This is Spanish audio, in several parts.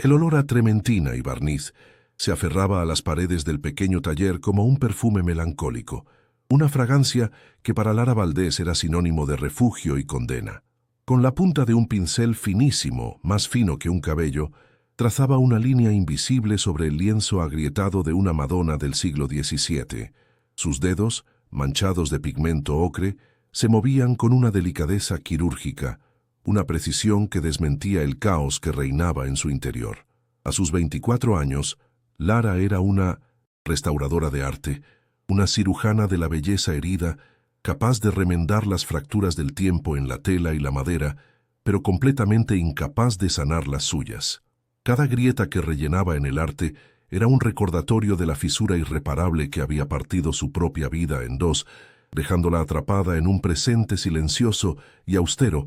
El olor a trementina y barniz se aferraba a las paredes del pequeño taller como un perfume melancólico, una fragancia que para Lara Valdés era sinónimo de refugio y condena. Con la punta de un pincel finísimo, más fino que un cabello, trazaba una línea invisible sobre el lienzo agrietado de una Madonna del siglo XVII. Sus dedos, manchados de pigmento ocre, se movían con una delicadeza quirúrgica, una precisión que desmentía el caos que reinaba en su interior. A sus 24 años, Lara era una restauradora de arte, una cirujana de la belleza herida, capaz de remendar las fracturas del tiempo en la tela y la madera, pero completamente incapaz de sanar las suyas. Cada grieta que rellenaba en el arte era un recordatorio de la fisura irreparable que había partido su propia vida en dos, dejándola atrapada en un presente silencioso y austero,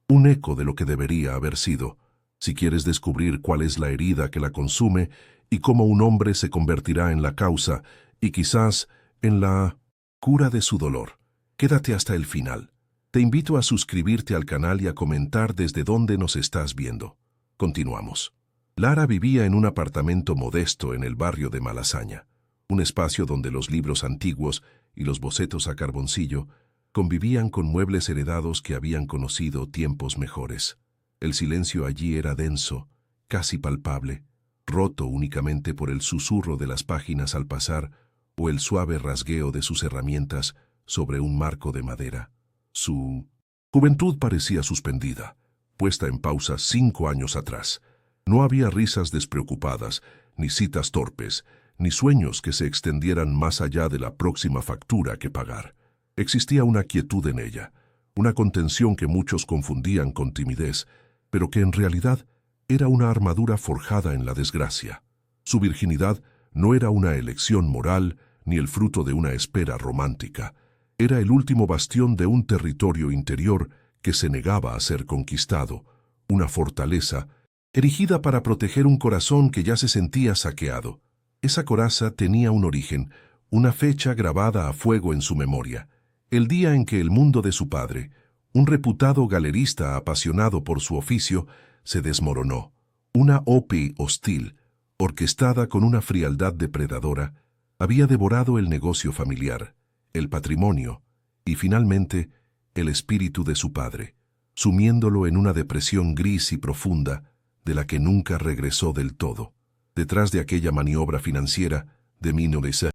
un eco de lo que debería haber sido. Si quieres descubrir cuál es la herida que la consume y cómo un hombre se convertirá en la causa y quizás en la cura de su dolor, quédate hasta el final. Te invito a suscribirte al canal y a comentar desde dónde nos estás viendo. Continuamos. Lara vivía en un apartamento modesto en el barrio de Malasaña, un espacio donde los libros antiguos y los bocetos a carboncillo convivían con muebles heredados que habían conocido tiempos mejores. El silencio allí era denso, casi palpable, roto únicamente por el susurro de las páginas al pasar o el suave rasgueo de sus herramientas sobre un marco de madera. Su juventud parecía suspendida, puesta en pausa 5 años atrás. No había risas despreocupadas, ni citas torpes, ni sueños que se extendieran más allá de la próxima factura que pagar. Existía una quietud en ella, una contención que muchos confundían con timidez, pero que en realidad era una armadura forjada en la desgracia. Su virginidad no era una elección moral ni el fruto de una espera romántica. Era el último bastión de un territorio interior que se negaba a ser conquistado, una fortaleza erigida para proteger un corazón que ya se sentía saqueado. Esa coraza tenía un origen, una fecha grabada a fuego en su memoria, el día en que el mundo de su padre, un reputado galerista apasionado por su oficio, se desmoronó. Una ópera hostil, orquestada con una frialdad depredadora, había devorado el negocio familiar, el patrimonio y, finalmente, el espíritu de su padre, sumiéndolo en una depresión gris y profunda de la que nunca regresó del todo. Detrás de aquella maniobra financiera de 1900,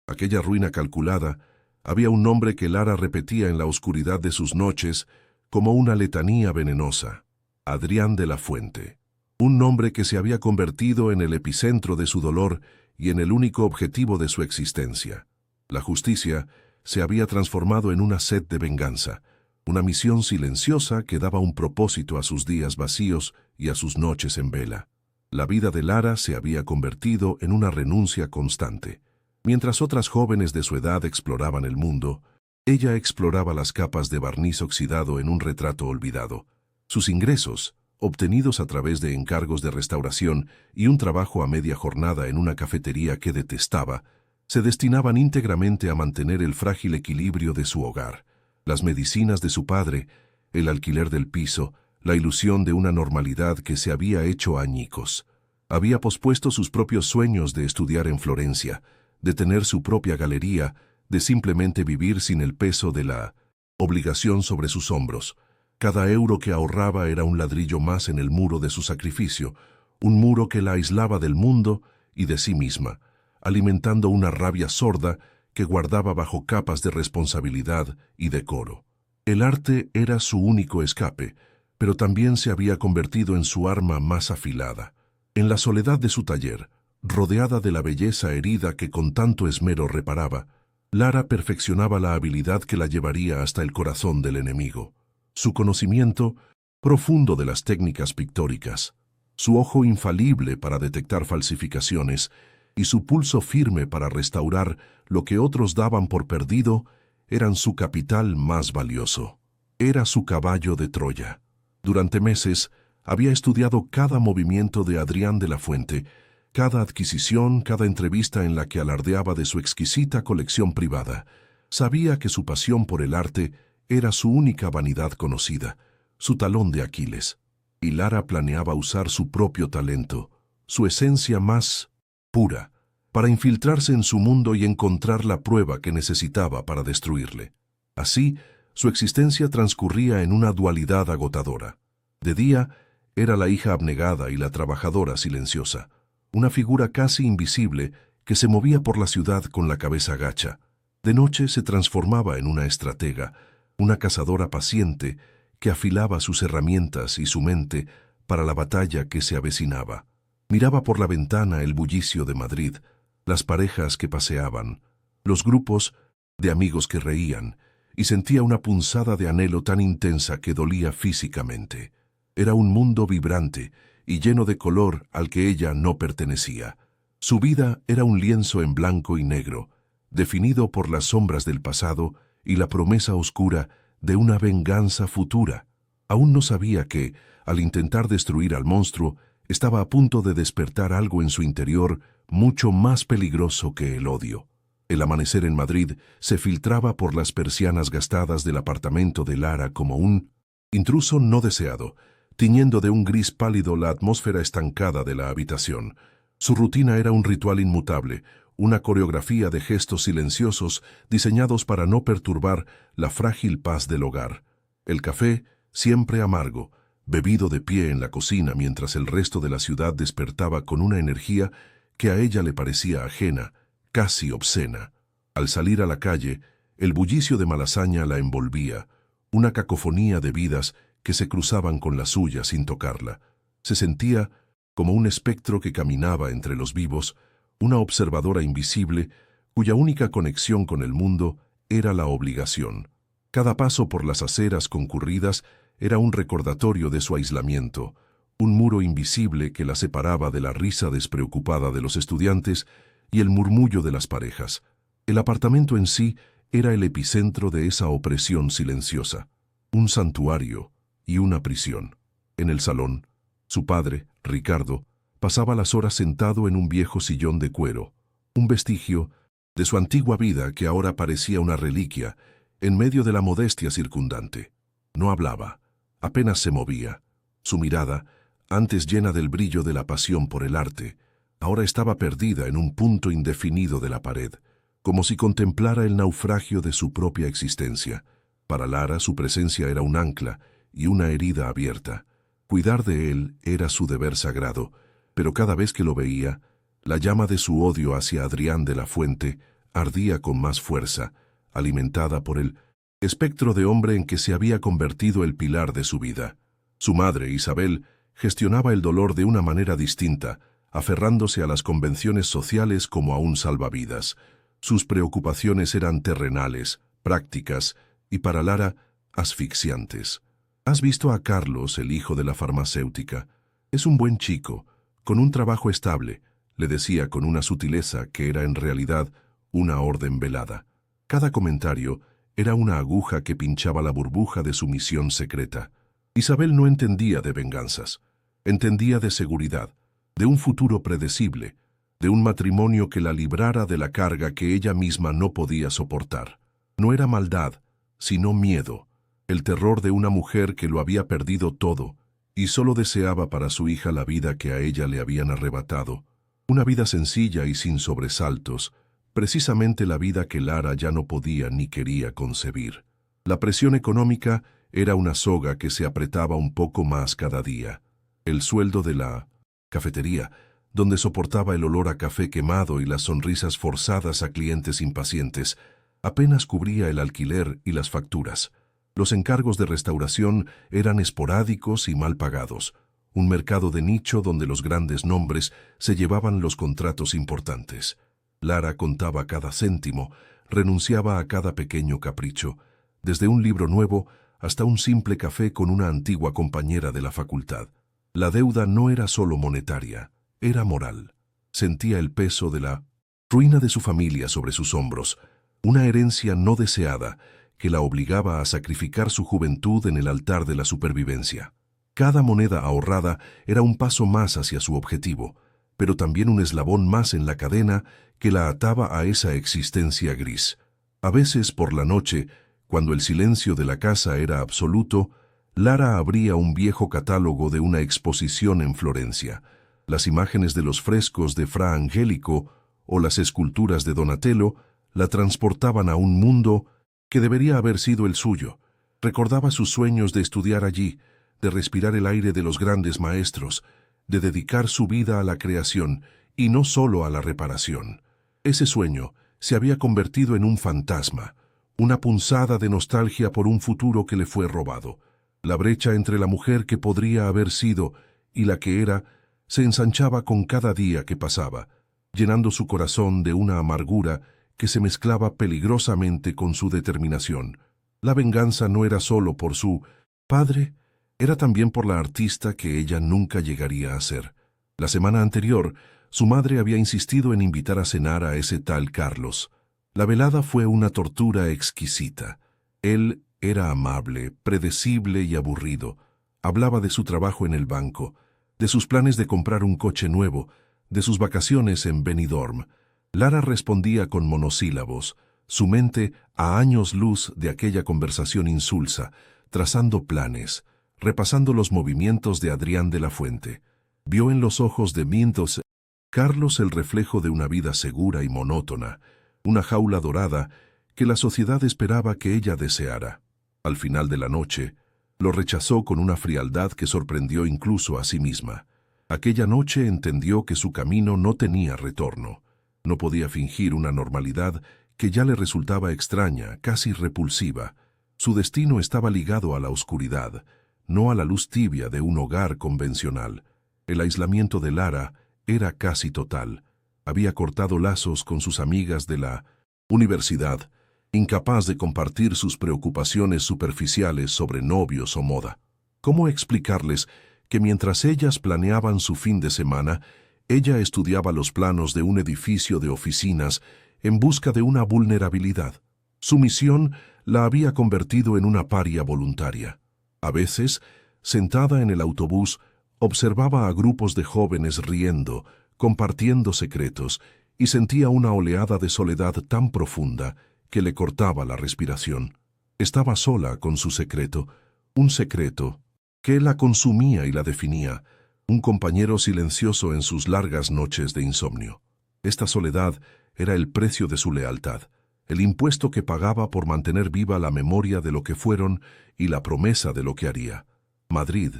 aquella ruina calculada, había un nombre que Lara repetía en la oscuridad de sus noches como una letanía venenosa: Adrián de la Fuente. Un nombre que se había convertido en el epicentro de su dolor y en el único objetivo de su existencia. La justicia se había transformado en una sed de venganza, una misión silenciosa que daba un propósito a sus días vacíos y a sus noches en vela. La vida de Lara se había convertido en una renuncia constante. Mientras otras jóvenes de su edad exploraban el mundo, ella exploraba las capas de barniz oxidado en un retrato olvidado. Sus ingresos, obtenidos a través de encargos de restauración y un trabajo a media jornada en una cafetería que detestaba, se destinaban íntegramente a mantener el frágil equilibrio de su hogar. Las medicinas de su padre, el alquiler del piso, la ilusión de una normalidad que se había hecho añicos. Había pospuesto sus propios sueños de estudiar en Florencia, de tener su propia galería, de simplemente vivir sin el peso de la obligación sobre sus hombros. Cada euro que ahorraba era un ladrillo más en el muro de su sacrificio, un muro que la aislaba del mundo y de sí misma, alimentando una rabia sorda que guardaba bajo capas de responsabilidad y decoro. El arte era su único escape, pero también se había convertido en su arma más afilada. En la soledad de su taller, rodeada de la belleza herida que con tanto esmero reparaba, Lara perfeccionaba la habilidad que la llevaría hasta el corazón del enemigo. Su conocimiento profundo de las técnicas pictóricas, su ojo infalible para detectar falsificaciones y su pulso firme para restaurar lo que otros daban por perdido eran su capital más valioso. Era su caballo de Troya. Durante meses había estudiado cada movimiento de Adrián de la Fuente, cada adquisición, cada entrevista en la que alardeaba de su exquisita colección privada. Sabía que su pasión por el arte era su única vanidad conocida, su talón de Aquiles. Y Lara planeaba usar su propio talento, su esencia más pura, para infiltrarse en su mundo y encontrar la prueba que necesitaba para destruirle. Así, su existencia transcurría en una dualidad agotadora. De día, era la hija abnegada y la trabajadora silenciosa, una figura casi invisible que se movía por la ciudad con la cabeza gacha. De noche se transformaba en una estratega, una cazadora paciente que afilaba sus herramientas y su mente para la batalla que se avecinaba. Miraba por la ventana el bullicio de Madrid, las parejas que paseaban, los grupos de amigos que reían, y sentía una punzada de anhelo tan intensa que dolía físicamente. Era un mundo vibrante y lleno de color al que ella no pertenecía. Su vida era un lienzo en blanco y negro, definido por las sombras del pasado y la promesa oscura de una venganza futura. Aún no sabía que, al intentar destruir al monstruo, estaba a punto de despertar algo en su interior mucho más peligroso que el odio. El amanecer en Madrid se filtraba por las persianas gastadas del apartamento de Lara como un intruso no deseado, tiñendo de un gris pálido la atmósfera estancada de la habitación. Su rutina era un ritual inmutable, una coreografía de gestos silenciosos diseñados para no perturbar la frágil paz del hogar. El café, siempre amargo, bebido de pie en la cocina mientras el resto de la ciudad despertaba con una energía que a ella le parecía ajena, casi obscena. Al salir a la calle, el bullicio de Malasaña la envolvía, una cacofonía de vidas que se cruzaban con la suya sin tocarla. Se sentía como un espectro que caminaba entre los vivos, una observadora invisible cuya única conexión con el mundo era la obligación. Cada paso por las aceras concurridas era un recordatorio de su aislamiento, un muro invisible que la separaba de la risa despreocupada de los estudiantes y el murmullo de las parejas. El apartamento en sí era el epicentro de esa opresión silenciosa, un santuario y una prisión. En el salón, su padre, Ricardo, pasaba las horas sentado en un viejo sillón de cuero, un vestigio de su antigua vida que ahora parecía una reliquia en medio de la modestia circundante. No hablaba, apenas se movía. Su mirada, antes llena del brillo de la pasión por el arte, ahora estaba perdida en un punto indefinido de la pared, como si contemplara el naufragio de su propia existencia. Para Lara su presencia era un ancla y una herida abierta. Cuidar de él era su deber sagrado, pero cada vez que lo veía, la llama de su odio hacia Adrián de la Fuente ardía con más fuerza, alimentada por el espectro de hombre en que se había convertido el pilar de su vida. Su madre, Isabel, gestionaba el dolor de una manera distinta, aferrándose a las convenciones sociales como a un salvavidas. Sus preocupaciones eran terrenales, prácticas y, para Lara, asfixiantes. ¿Has visto a Carlos, el hijo de la farmacéutica? Es un buen chico, con un trabajo estable, le decía con una sutileza que era en realidad una orden velada. Cada comentario era una aguja que pinchaba la burbuja de su misión secreta. Isabel no entendía de venganzas, entendía de seguridad, de un futuro predecible, de un matrimonio que la librara de la carga que ella misma no podía soportar. No era maldad, sino miedo, el terror de una mujer que lo había perdido todo y solo deseaba para su hija la vida que a ella le habían arrebatado, una vida sencilla y sin sobresaltos, precisamente la vida que Lara ya no podía ni quería concebir. La presión económica era una soga que se apretaba un poco más cada día. El sueldo de la cafetería, donde soportaba el olor a café quemado y las sonrisas forzadas a clientes impacientes, apenas cubría el alquiler y las facturas. Los encargos de restauración eran esporádicos y mal pagados, un mercado de nicho donde los grandes nombres se llevaban los contratos importantes. Lara contaba cada céntimo, renunciaba a cada pequeño capricho, desde un libro nuevo hasta un simple café con una antigua compañera de la facultad. La deuda no era solo monetaria, era moral. Sentía el peso de la ruina de su familia sobre sus hombros, una herencia no deseada que la obligaba a sacrificar su juventud en el altar de la supervivencia. Cada moneda ahorrada era un paso más hacia su objetivo, pero también un eslabón más en la cadena que la ataba a esa existencia gris. A veces, por la noche, cuando el silencio de la casa era absoluto, Lara abría un viejo catálogo de una exposición en Florencia. Las imágenes de los frescos de Fra Angelico o las esculturas de Donatello la transportaban a un mundo que debería haber sido el suyo. Recordaba sus sueños de estudiar allí, de respirar el aire de los grandes maestros, de dedicar su vida a la creación y no solo a la reparación. Ese sueño se había convertido en un fantasma, una punzada de nostalgia por un futuro que le fue robado. La brecha entre la mujer que podría haber sido y la que era se ensanchaba con cada día que pasaba, llenando su corazón de una amargura que se mezclaba peligrosamente con su determinación. La venganza no era solo por su padre, era también por la artista que ella nunca llegaría a ser. La semana anterior, su madre había insistido en invitar a cenar a ese tal Carlos. La velada fue una tortura exquisita. Él era amable, predecible y aburrido. Hablaba de su trabajo en el banco, de sus planes de comprar un coche nuevo, de sus vacaciones en Benidorm. Lara respondía con monosílabos, su mente a años luz de aquella conversación insulsa, trazando planes, repasando los movimientos de Adrián de la Fuente. Vio en los ojos de Mintos Carlos el reflejo de una vida segura y monótona, una jaula dorada que la sociedad esperaba que ella deseara. Al final de la noche, lo rechazó con una frialdad que sorprendió incluso a sí misma. Aquella noche entendió que su camino no tenía retorno. No podía fingir una normalidad que ya le resultaba extraña, casi repulsiva. Su destino estaba ligado a la oscuridad, no a la luz tibia de un hogar convencional. El aislamiento de Lara era casi total. Había cortado lazos con sus amigas de la universidad, incapaz de compartir sus preocupaciones superficiales sobre novios o moda. ¿Cómo explicarles que mientras ellas planeaban su fin de semana, ella estudiaba los planos de un edificio de oficinas en busca de una vulnerabilidad? Su misión la había convertido en una paria voluntaria. A veces, sentada en el autobús, observaba a grupos de jóvenes riendo, compartiendo secretos, y sentía una oleada de soledad tan profunda que le cortaba la respiración. Estaba sola con su secreto, un secreto que la consumía y la definía, un compañero silencioso en sus largas noches de insomnio. Esta soledad era el precio de su lealtad, el impuesto que pagaba por mantener viva la memoria de lo que fueron y la promesa de lo que haría. Madrid,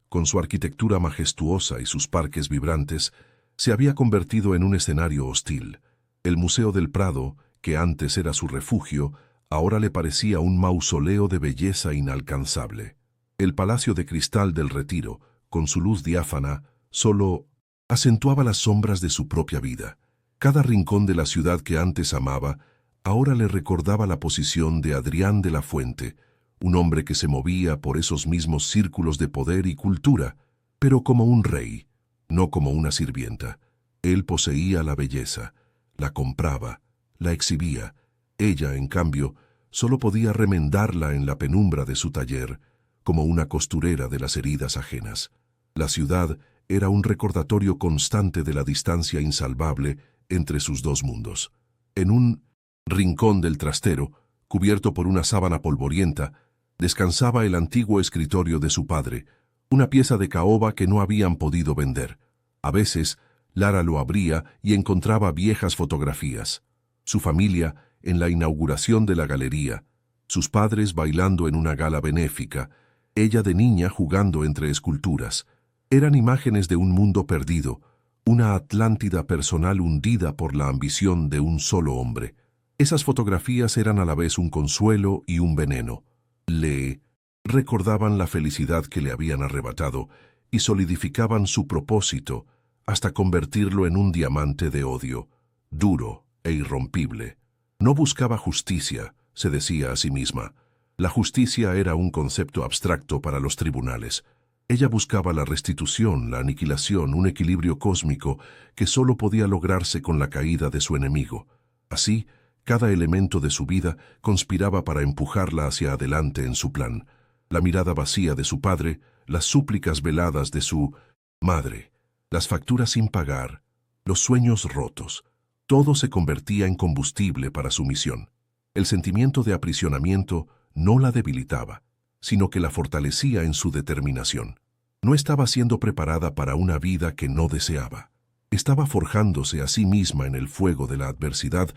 con su arquitectura majestuosa y sus parques vibrantes, se había convertido en un escenario hostil. El Museo del Prado, que antes era su refugio, ahora le parecía un mausoleo de belleza inalcanzable. El Palacio de Cristal del Retiro, con su luz diáfana, solo acentuaba las sombras de su propia vida. Cada rincón de la ciudad que antes amaba, ahora le recordaba la posición de Adrián de la Fuente, un hombre que se movía por esos mismos círculos de poder y cultura, pero como un rey, no como una sirvienta. Él poseía la belleza, la compraba, la exhibía. Ella, en cambio, solo podía remendarla en la penumbra de su taller, como una costurera de las heridas ajenas. La ciudad era un recordatorio constante de la distancia insalvable entre sus dos mundos. En un rincón del trastero, cubierto por una sábana polvorienta, descansaba el antiguo escritorio de su padre, una pieza de caoba que no habían podido vender. A veces, Lara lo abría y encontraba viejas fotografías. Su familia en la inauguración de la galería, sus padres bailando en una gala benéfica, ella de niña jugando entre esculturas. Eran imágenes de un mundo perdido, una Atlántida personal hundida por la ambición de un solo hombre. Esas fotografías eran a la vez un consuelo y un veneno. Le recordaban la felicidad que le habían arrebatado y solidificaban su propósito hasta convertirlo en un diamante de odio, duro e irrompible. No buscaba justicia, se decía a sí misma. La justicia era un concepto abstracto para los tribunales. Ella buscaba la restitución, la aniquilación, un equilibrio cósmico que solo podía lograrse con la caída de su enemigo. Así, cada elemento de su vida conspiraba para empujarla hacia adelante en su plan. La mirada vacía de su padre, las súplicas veladas de su madre, las facturas sin pagar, los sueños rotos. Todo se convertía en combustible para su misión. El sentimiento de aprisionamiento no la debilitaba, sino que la fortalecía en su determinación. No estaba siendo preparada para una vida que no deseaba. Estaba forjándose a sí misma en el fuego de la adversidad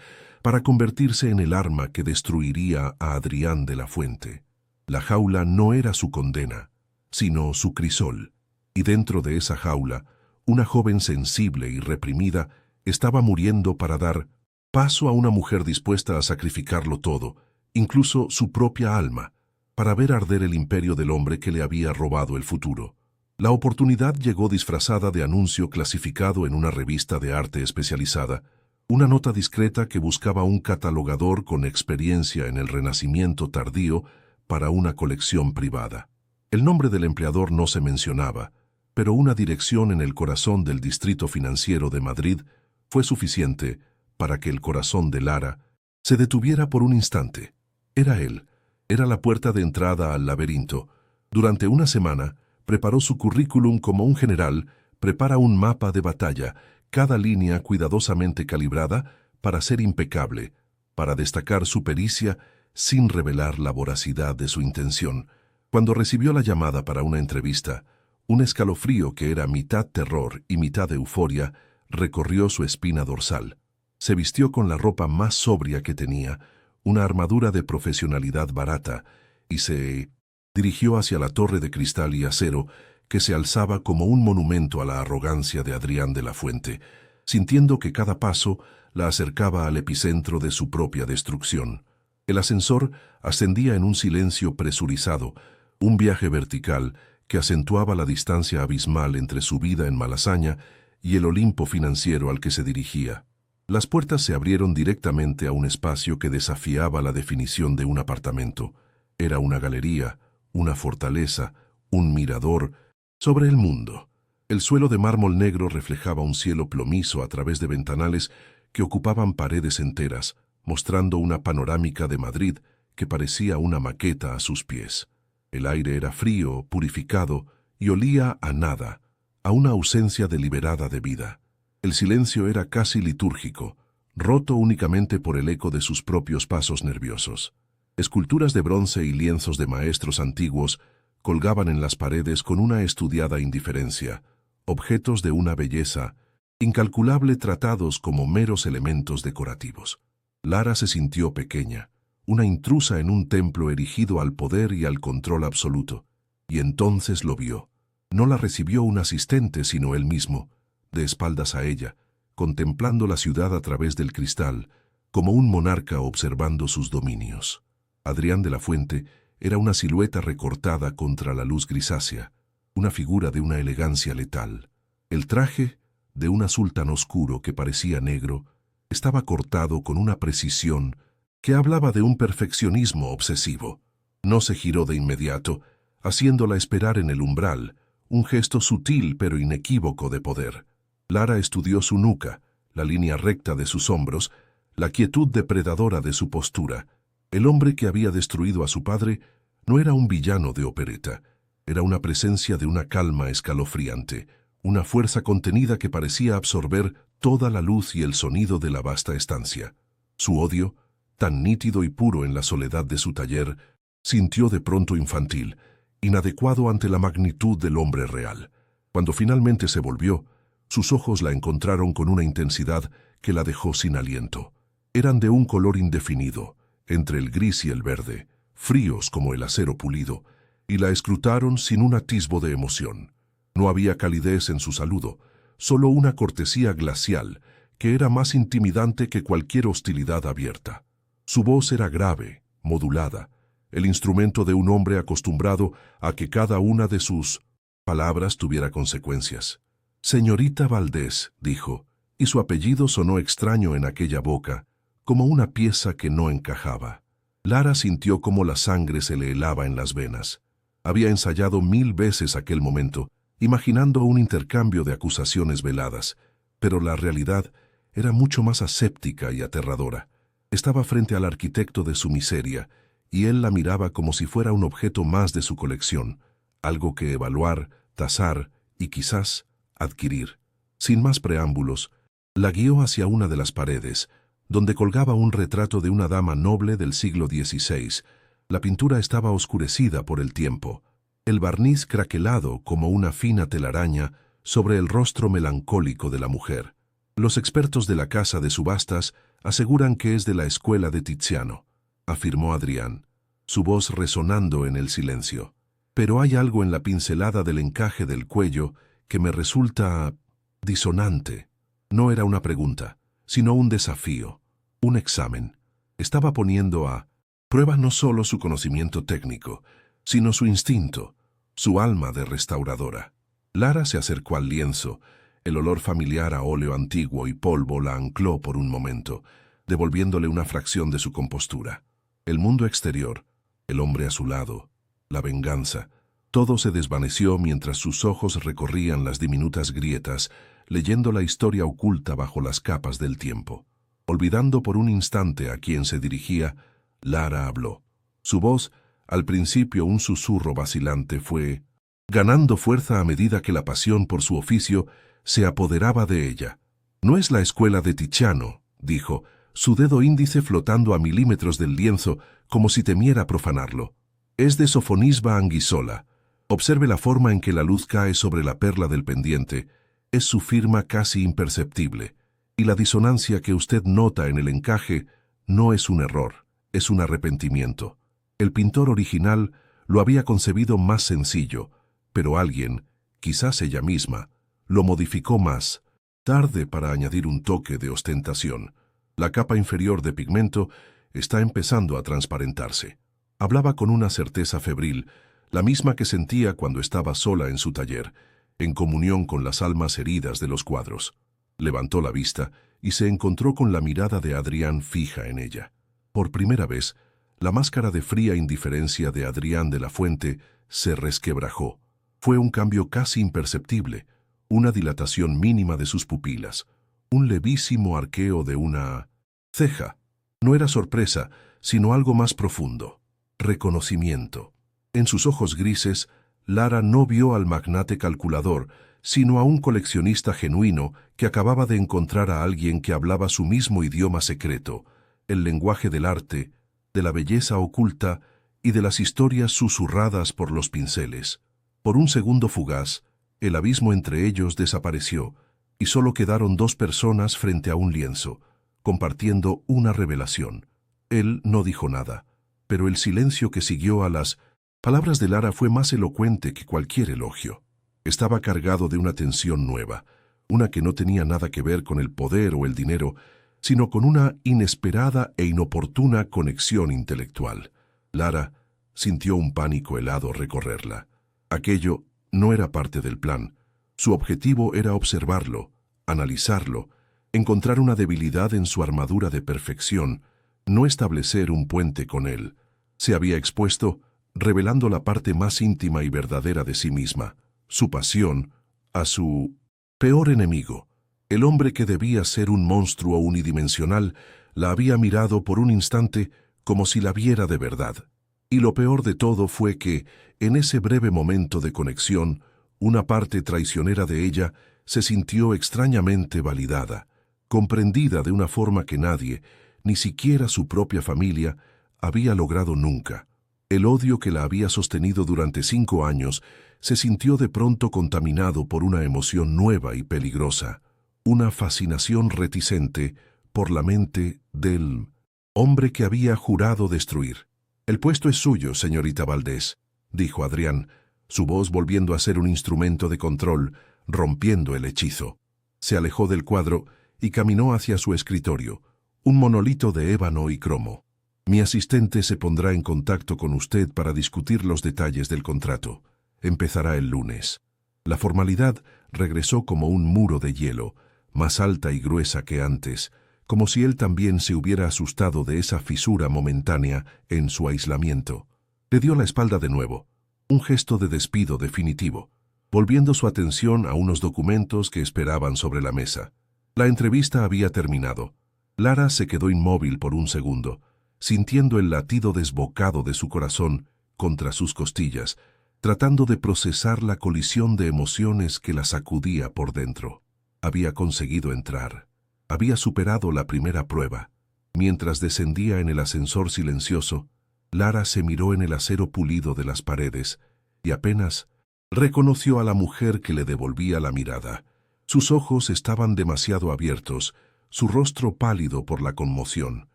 para convertirse en el arma que destruiría a Adrián de la Fuente. La jaula no era su condena, sino su crisol, y dentro de esa jaula, una joven sensible y reprimida estaba muriendo para dar paso a una mujer dispuesta a sacrificarlo todo, incluso su propia alma, para ver arder el imperio del hombre que le había robado el futuro. La oportunidad llegó disfrazada de anuncio clasificado en una revista de arte especializada, una nota discreta que buscaba un catalogador con experiencia en el Renacimiento tardío para una colección privada. El nombre del empleador no se mencionaba, pero una dirección en el corazón del distrito financiero de Madrid fue suficiente para que el corazón de Lara se detuviera por un instante. Era él, era la puerta de entrada al laberinto. Durante una semana, preparó su currículum como un general prepara un mapa de batalla, cada línea cuidadosamente calibrada para ser impecable, para destacar su pericia sin revelar la voracidad de su intención. Cuando recibió la llamada para una entrevista, un escalofrío que era mitad terror y mitad euforia recorrió su espina dorsal. Se vistió con la ropa más sobria que tenía, una armadura de profesionalidad barata, y se dirigió hacia la torre de cristal y acero que se alzaba como un monumento a la arrogancia de Adrián de la Fuente, sintiendo que cada paso la acercaba al epicentro de su propia destrucción. El ascensor ascendía en un silencio presurizado, un viaje vertical que acentuaba la distancia abismal entre su vida en Malasaña y el Olimpo financiero al que se dirigía. Las puertas se abrieron directamente a un espacio que desafiaba la definición de un apartamento. Era una galería, una fortaleza, un mirador sobre el mundo. El suelo de mármol negro reflejaba un cielo plomizo a través de ventanales que ocupaban paredes enteras, mostrando una panorámica de Madrid que parecía una maqueta a sus pies. El aire era frío, purificado y olía a nada, a una ausencia deliberada de vida. El silencio era casi litúrgico, roto únicamente por el eco de sus propios pasos nerviosos. Esculturas de bronce y lienzos de maestros antiguos colgaban en las paredes con una estudiada indiferencia, objetos de una belleza incalculable tratados como meros elementos decorativos. Lara se sintió pequeña, una intrusa en un templo erigido al poder y al control absoluto, y entonces lo vio. No la recibió un asistente, sino él mismo, de espaldas a ella, contemplando la ciudad a través del cristal, como un monarca observando sus dominios. Adrián de la Fuente era una silueta recortada contra la luz grisácea, una figura de una elegancia letal. El traje, de un azul tan oscuro que parecía negro, estaba cortado con una precisión que hablaba de un perfeccionismo obsesivo. No se giró de inmediato, haciéndola esperar en el umbral, un gesto sutil pero inequívoco de poder. Lara estudió su nuca, la línea recta de sus hombros, la quietud depredadora de su postura. El hombre que había destruido a su padre no era un villano de opereta, era una presencia de una calma escalofriante, una fuerza contenida que parecía absorber toda la luz y el sonido de la vasta estancia. Su odio, tan nítido y puro en la soledad de su taller, sintió de pronto infantil, inadecuado ante la magnitud del hombre real. Cuando finalmente se volvió, sus ojos la encontraron con una intensidad que la dejó sin aliento. Eran de un color indefinido, entre el gris y el verde, fríos como el acero pulido, y la escrutaron sin un atisbo de emoción. No había calidez en su saludo, solo una cortesía glacial que era más intimidante que cualquier hostilidad abierta. Su voz era grave, modulada, el instrumento de un hombre acostumbrado a que cada una de sus palabras tuviera consecuencias. «Señorita Valdés», dijo, y su apellido sonó extraño en aquella boca, como una pieza que no encajaba. Lara sintió cómo la sangre se le helaba en las venas. Había ensayado 1000 veces aquel momento, imaginando un intercambio de acusaciones veladas, pero la realidad era mucho más aséptica y aterradora. Estaba frente al arquitecto de su miseria, y él la miraba como si fuera un objeto más de su colección, algo que evaluar, tasar y quizás adquirir. Sin más preámbulos, la guió hacia una de las paredes, donde colgaba un retrato de una dama noble del siglo XVI. La pintura estaba oscurecida por el tiempo. el barniz craquelado como una fina telaraña sobre el rostro melancólico de la mujer. Los expertos de la casa de subastas aseguran que es de la escuela de Tiziano, afirmó Adrián, su voz resonando en el silencio. Pero hay algo en la pincelada del encaje del cuello que me resulta disonante. No era una pregunta, sino un desafío, un examen. Estaba poniendo a prueba no solo su conocimiento técnico, sino su instinto, su alma de restauradora. Lara se acercó al lienzo. El olor familiar a óleo antiguo y polvo la ancló por un momento, devolviéndole una fracción de su compostura. El mundo exterior, el hombre a su lado, la venganza, todo se desvaneció mientras sus ojos recorrían las diminutas grietas, leyendo la historia oculta bajo las capas del tiempo. Olvidando por un instante a quién se dirigía, Lara habló. Su voz, al principio un susurro vacilante, fue ganando fuerza a medida que la pasión por su oficio se apoderaba de ella. No es la escuela de Tiziano, dijo, su dedo índice flotando a milímetros del lienzo como si temiera profanarlo. Es de Sofonisba Anguissola. Observe la forma en que la luz cae sobre la perla del pendiente. Es su firma casi imperceptible. Y la disonancia que usted nota en el encaje no es un error, es un arrepentimiento. El pintor original lo había concebido más sencillo, pero alguien, quizás ella misma, lo modificó más, tarde para añadir un toque de ostentación. La capa inferior de pigmento está empezando a transparentarse. Hablaba con una certeza febril, la misma que sentía cuando estaba sola en su taller, en comunión con las almas heridas de los cuadros. Levantó la vista y se encontró con la mirada de Adrián fija en ella. Por primera vez, la máscara de fría indiferencia de Adrián de la Fuente se resquebrajó. Fue un cambio casi imperceptible, una dilatación mínima de sus pupilas, un levísimo arqueo de una ceja. No era sorpresa, sino algo más profundo, reconocimiento. En sus ojos grises, Lara no vio al magnate calculador, sino a un coleccionista genuino que acababa de encontrar a alguien que hablaba su mismo idioma secreto, el lenguaje del arte, de la belleza oculta y de las historias susurradas por los pinceles. Por un segundo fugaz, el abismo entre ellos desapareció y solo quedaron dos personas frente a un lienzo, compartiendo una revelación. Él no dijo nada, pero el silencio que siguió a las palabras de Lara fue más elocuente que cualquier elogio. Estaba cargado de una tensión nueva, una que no tenía nada que ver con el poder o el dinero, sino con una inesperada e inoportuna conexión intelectual. Lara sintió un pánico helado recorrerla. Aquello no era parte del plan. Su objetivo era observarlo, analizarlo, encontrar una debilidad en su armadura de perfección, no establecer un puente con él. Se había expuesto, revelando la parte más íntima y verdadera de sí misma, su pasión, a su peor enemigo. El hombre que debía ser un monstruo unidimensional la había mirado por un instante como si la viera de verdad. Y lo peor de todo fue que, en ese breve momento de conexión, una parte traicionera de ella se sintió extrañamente validada, comprendida de una forma que nadie, ni siquiera su propia familia, había logrado nunca. El odio que la había sostenido durante 5 años se sintió de pronto contaminado por una emoción nueva y peligrosa, una fascinación reticente por la mente del hombre que había jurado destruir. «El puesto es suyo, señorita Valdés», dijo Adrián, su voz volviendo a ser un instrumento de control, rompiendo el hechizo. Se alejó del cuadro y caminó hacia su escritorio, un monolito de ébano y cromo. «Mi asistente se pondrá en contacto con usted para discutir los detalles del contrato. Empezará el lunes». La formalidad regresó como un muro de hielo, más alta y gruesa que antes, como si él también se hubiera asustado de esa fisura momentánea en su aislamiento. Le dio la espalda de nuevo, un gesto de despido definitivo, volviendo su atención a unos documentos que esperaban sobre la mesa. La entrevista había terminado. Lara se quedó inmóvil por un segundo, sintiendo el latido desbocado de su corazón contra sus costillas, tratando de procesar la colisión de emociones que la sacudía por dentro. Había conseguido entrar. Había superado la primera prueba. Mientras descendía en el ascensor silencioso, Lara se miró en el acero pulido de las paredes y apenas reconoció a la mujer que le devolvía la mirada. Sus ojos estaban demasiado abiertos, su rostro pálido por la conmoción.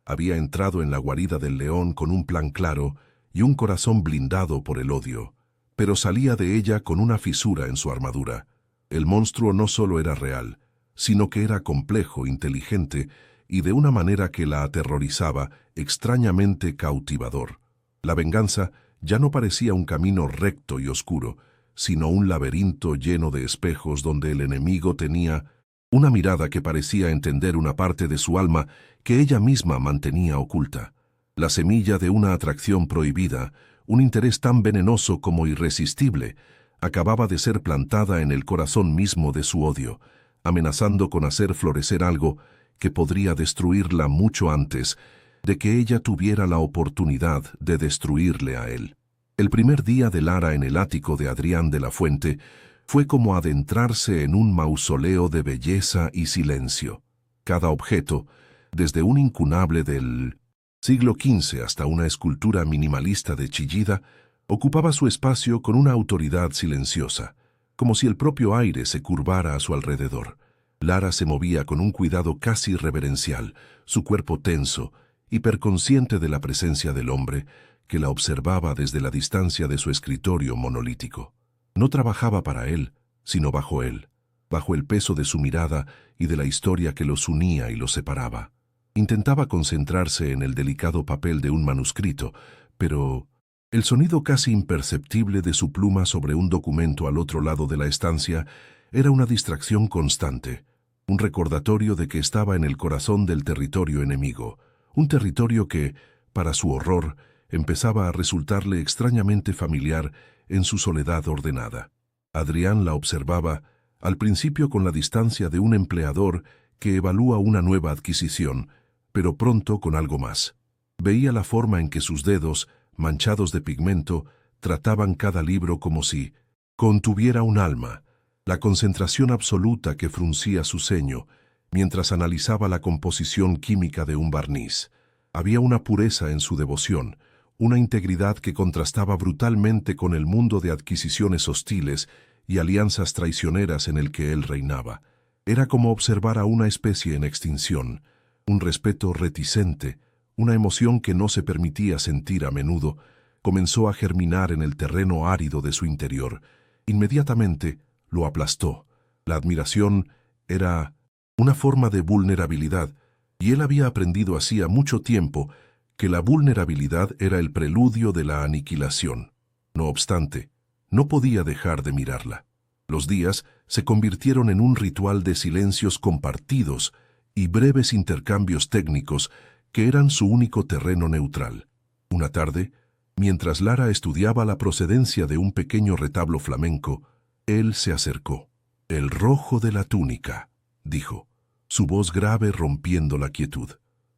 Había entrado en la guarida del león con un plan claro y un corazón blindado por el odio, pero salía de ella con una fisura en su armadura. El monstruo no solo era real, sino que era complejo, inteligente y de una manera que la aterrorizaba, extrañamente cautivador. La venganza ya no parecía un camino recto y oscuro, sino un laberinto lleno de espejos donde el enemigo tenía una mirada que parecía entender una parte de su alma que ella misma mantenía oculta. La semilla de una atracción prohibida, un interés tan venenoso como irresistible, acababa de ser plantada en el corazón mismo de su odio, amenazando con hacer florecer algo que podría destruirla mucho antes de que ella tuviera la oportunidad de destruirle a él. El primer día de Lara en el ático de Adrián de la Fuente fue como adentrarse en un mausoleo de belleza y silencio. Cada objeto, desde un incunable del siglo XV hasta una escultura minimalista de Chillida, ocupaba su espacio con una autoridad silenciosa, como si el propio aire se curvara a su alrededor. Lara se movía con un cuidado casi reverencial, su cuerpo tenso, hiperconsciente de la presencia del hombre, que la observaba desde la distancia de su escritorio monolítico. No trabajaba para él, sino bajo él, bajo el peso de su mirada y de la historia que los unía y los separaba. Intentaba concentrarse en el delicado papel de un manuscrito, pero el sonido casi imperceptible de su pluma sobre un documento al otro lado de la estancia era una distracción constante, un recordatorio de que estaba en el corazón del territorio enemigo, un territorio que, para su horror, empezaba a resultarle extrañamente familiar en su soledad ordenada. Adrián la observaba, al principio con la distancia de un empleador que evalúa una nueva adquisición, pero pronto con algo más. Veía la forma en que sus dedos, manchados de pigmento, trataban cada libro como si contuviera un alma, la concentración absoluta que fruncía su ceño, mientras analizaba la composición química de un barniz. Había una pureza en su devoción, una integridad que contrastaba brutalmente con el mundo de adquisiciones hostiles y alianzas traicioneras en el que él reinaba. Era como observar a una especie en extinción, un respeto reticente, una emoción que no se permitía sentir a menudo, comenzó a germinar en el terreno árido de su interior. Inmediatamente lo aplastó. La admiración era una forma de vulnerabilidad, y él había aprendido hacía mucho tiempo que la vulnerabilidad era el preludio de la aniquilación. No obstante, no podía dejar de mirarla. Los días se convirtieron en un ritual de silencios compartidos y breves intercambios técnicos que eran su único terreno neutral. Una tarde, mientras Lara estudiaba la procedencia de un pequeño retablo flamenco, él se acercó. «El rojo de la túnica», dijo, su voz grave rompiendo la quietud.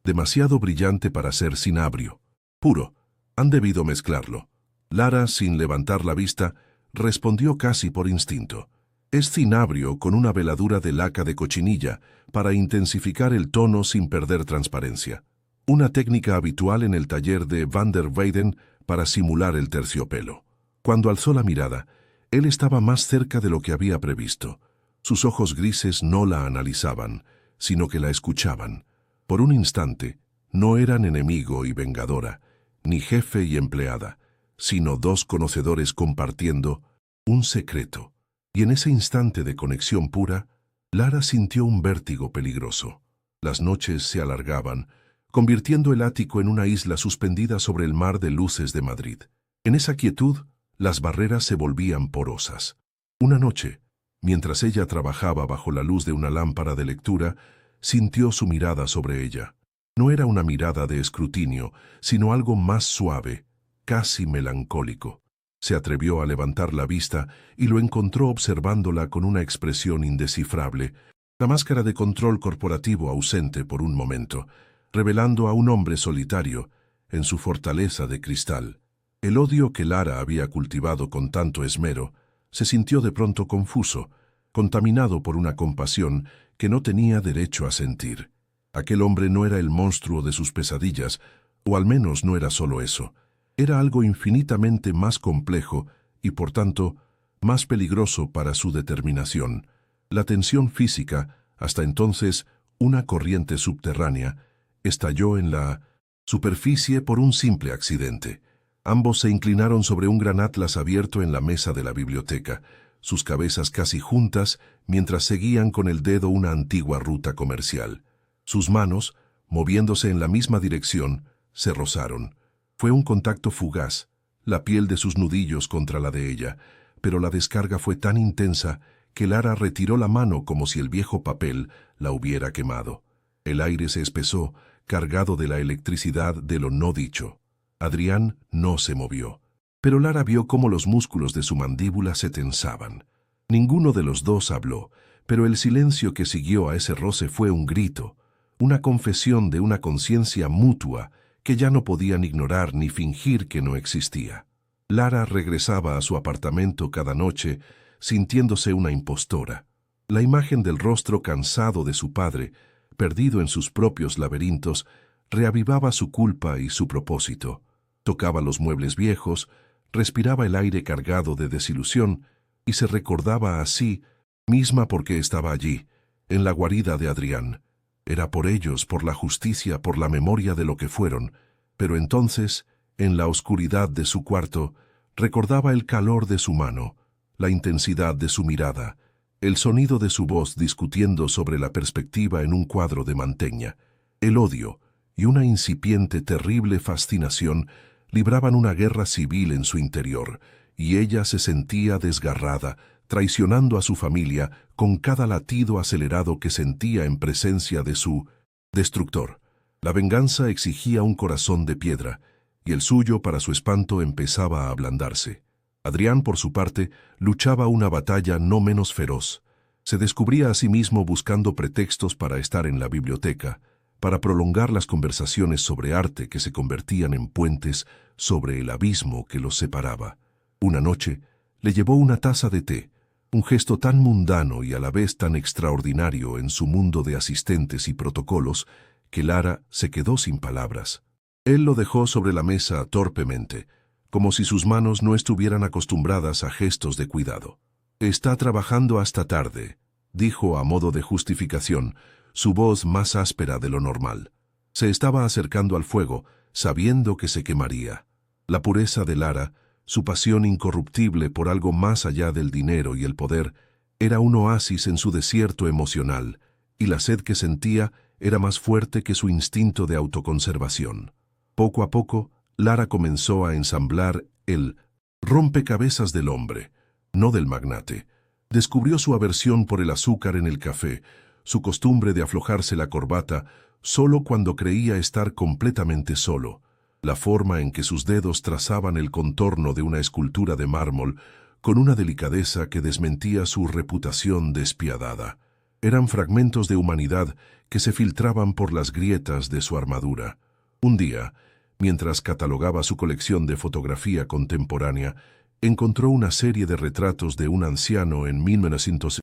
«Demasiado brillante para ser cinabrio. Puro. Han debido mezclarlo». Lara, sin levantar la vista, respondió casi por instinto. «Es cinabrio con una veladura de laca de cochinilla para intensificar el tono sin perder transparencia. Una técnica habitual en el taller de Van der Weyden para simular el terciopelo». Cuando alzó la mirada, él estaba más cerca de lo que había previsto. Sus ojos grises no la analizaban, sino que la escuchaban. Por un instante, no eran enemigo y vengadora, ni jefe y empleada, sino dos conocedores compartiendo un secreto. Y en ese instante de conexión pura, Lara sintió un vértigo peligroso. Las noches se alargaban, convirtiendo el ático en una isla suspendida sobre el mar de luces de Madrid. En esa quietud, las barreras se volvían porosas. Una noche, mientras ella trabajaba bajo la luz de una lámpara de lectura, sintió su mirada sobre ella. No era una mirada de escrutinio, sino algo más suave, casi melancólico. Se atrevió a levantar la vista y lo encontró observándola con una expresión indescifrable, la máscara de control corporativo ausente por un momento, revelando a un hombre solitario en su fortaleza de cristal. El odio que Lara había cultivado con tanto esmero se sintió de pronto confuso, contaminado por una compasión que no tenía derecho a sentir. Aquel hombre no era el monstruo de sus pesadillas, o al menos no era solo eso. Era algo infinitamente más complejo y por tanto, más peligroso para su determinación. La tensión física, hasta entonces una corriente subterránea, estalló en la superficie por un simple accidente. Ambos se inclinaron sobre un gran atlas abierto en la mesa de la biblioteca, sus cabezas casi juntas mientras seguían con el dedo una antigua ruta comercial. Sus manos, moviéndose en la misma dirección, se rozaron. Fue un contacto fugaz, la piel de sus nudillos contra la de ella, pero la descarga fue tan intensa que Lara retiró la mano como si el viejo papel la hubiera quemado. El aire se espesó, cargado de la electricidad de lo no dicho. Adrián no se movió, pero Lara vio cómo los músculos de su mandíbula se tensaban. Ninguno de los dos habló, pero el silencio que siguió a ese roce fue un grito, una confesión de una conciencia mutua que ya no podían ignorar ni fingir que no existía. Lara regresaba a su apartamento cada noche, sintiéndose una impostora. La imagen del rostro cansado de su padre, perdido en sus propios laberintos, reavivaba su culpa y su propósito. Tocaba los muebles viejos, respiraba el aire cargado de desilusión y se recordaba a sí misma porque estaba allí, en la guarida de Adrián. Era por ellos, por la justicia, por la memoria de lo que fueron, pero entonces, en la oscuridad de su cuarto, recordaba el calor de su mano, la intensidad de su mirada, el sonido de su voz discutiendo sobre la perspectiva en un cuadro de Mantegna. El odio y una incipiente terrible fascinación libraban una guerra civil en su interior, y ella se sentía desgarrada, traicionando a su familia con cada latido acelerado que sentía en presencia de su destructor. La venganza exigía un corazón de piedra, y el suyo, para su espanto, empezaba a ablandarse. Adrián, por su parte, luchaba una batalla no menos feroz. Se descubría a sí mismo buscando pretextos para estar en la biblioteca, para prolongar las conversaciones sobre arte que se convertían en puentes sobre el abismo que los separaba. Una noche, le llevó una taza de té, un gesto tan mundano y a la vez tan extraordinario en su mundo de asistentes y protocolos, que Lara se quedó sin palabras. Él lo dejó sobre la mesa torpemente, como si sus manos no estuvieran acostumbradas a gestos de cuidado. «Está trabajando hasta tarde», dijo a modo de justificación, su voz más áspera de lo normal. Se estaba acercando al fuego, sabiendo que se quemaría. La pureza de Lara, su pasión incorruptible por algo más allá del dinero y el poder, era un oasis en su desierto emocional, y la sed que sentía era más fuerte que su instinto de autoconservación. Poco a poco, Lara comenzó a ensamblar el rompecabezas del hombre, no del magnate. Descubrió su aversión por el azúcar en el café, su costumbre de aflojarse la corbata solo cuando creía estar completamente solo, la forma en que sus dedos trazaban el contorno de una escultura de mármol con una delicadeza que desmentía su reputación despiadada. Eran fragmentos de humanidad que se filtraban por las grietas de su armadura. Un día, mientras catalogaba su colección de fotografía contemporánea, encontró una serie de retratos de un anciano en 1900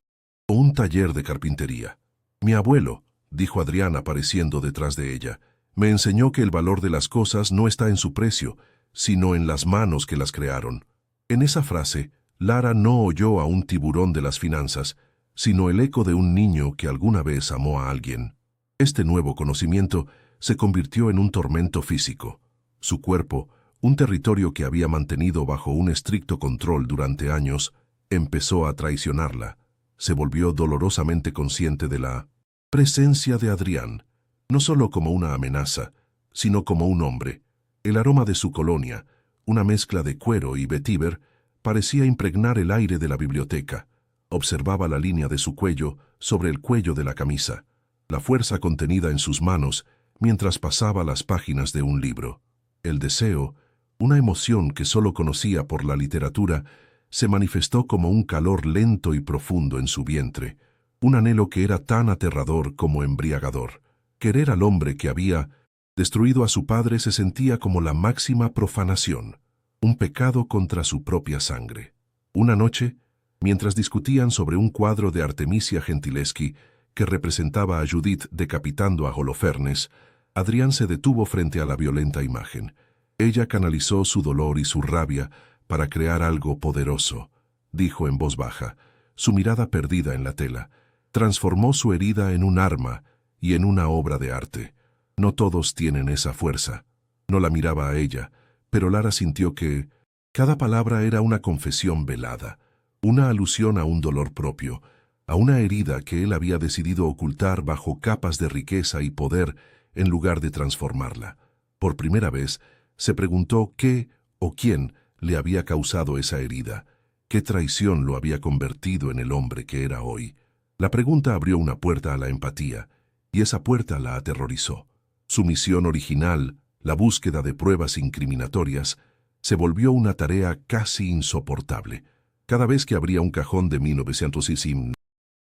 o un taller de carpintería. «Mi abuelo», dijo Adrián apareciendo detrás de ella, «me enseñó que el valor de las cosas no está en su precio, sino en las manos que las crearon». En esa frase, Lara no oyó a un tiburón de las finanzas, sino el eco de un niño que alguna vez amó a alguien. Este nuevo conocimiento se convirtió en un tormento físico. Su cuerpo, un territorio que había mantenido bajo un estricto control durante años, empezó a traicionarla. Se volvió dolorosamente consciente de la presencia de Adrián, no solo como una amenaza, sino como un hombre. El aroma de su colonia, una mezcla de cuero y vetiver, parecía impregnar el aire de la biblioteca. Observaba la línea de su cuello sobre el cuello de la camisa, la fuerza contenida en sus manos mientras pasaba las páginas de un libro. El deseo, una emoción que solo conocía por la literatura, se manifestó como un calor lento y profundo en su vientre, un anhelo que era tan aterrador como embriagador. Querer al hombre que había destruido a su padre se sentía como la máxima profanación, un pecado contra su propia sangre. Una noche, mientras discutían sobre un cuadro de Artemisia Gentileschi que representaba a Judith decapitando a Holofernes, Adrián se detuvo frente a la violenta imagen. Ella canalizó su dolor y su rabia para crear algo poderoso, dijo en voz baja, su mirada perdida en la tela. Transformó su herida en un arma y en una obra de arte. No todos tienen esa fuerza. No la miraba a ella, pero Lara sintió que cada palabra era una confesión velada, una alusión a un dolor propio, a una herida que él había decidido ocultar bajo capas de riqueza y poder en lugar de transformarla. Por primera vez, se preguntó qué o quién le había causado esa herida, qué traición lo había convertido en el hombre que era hoy. La pregunta abrió una puerta a la empatía, y esa puerta la aterrorizó. Su misión original, la búsqueda de pruebas incriminatorias, se volvió una tarea casi insoportable. Cada vez que abría un cajón de 1900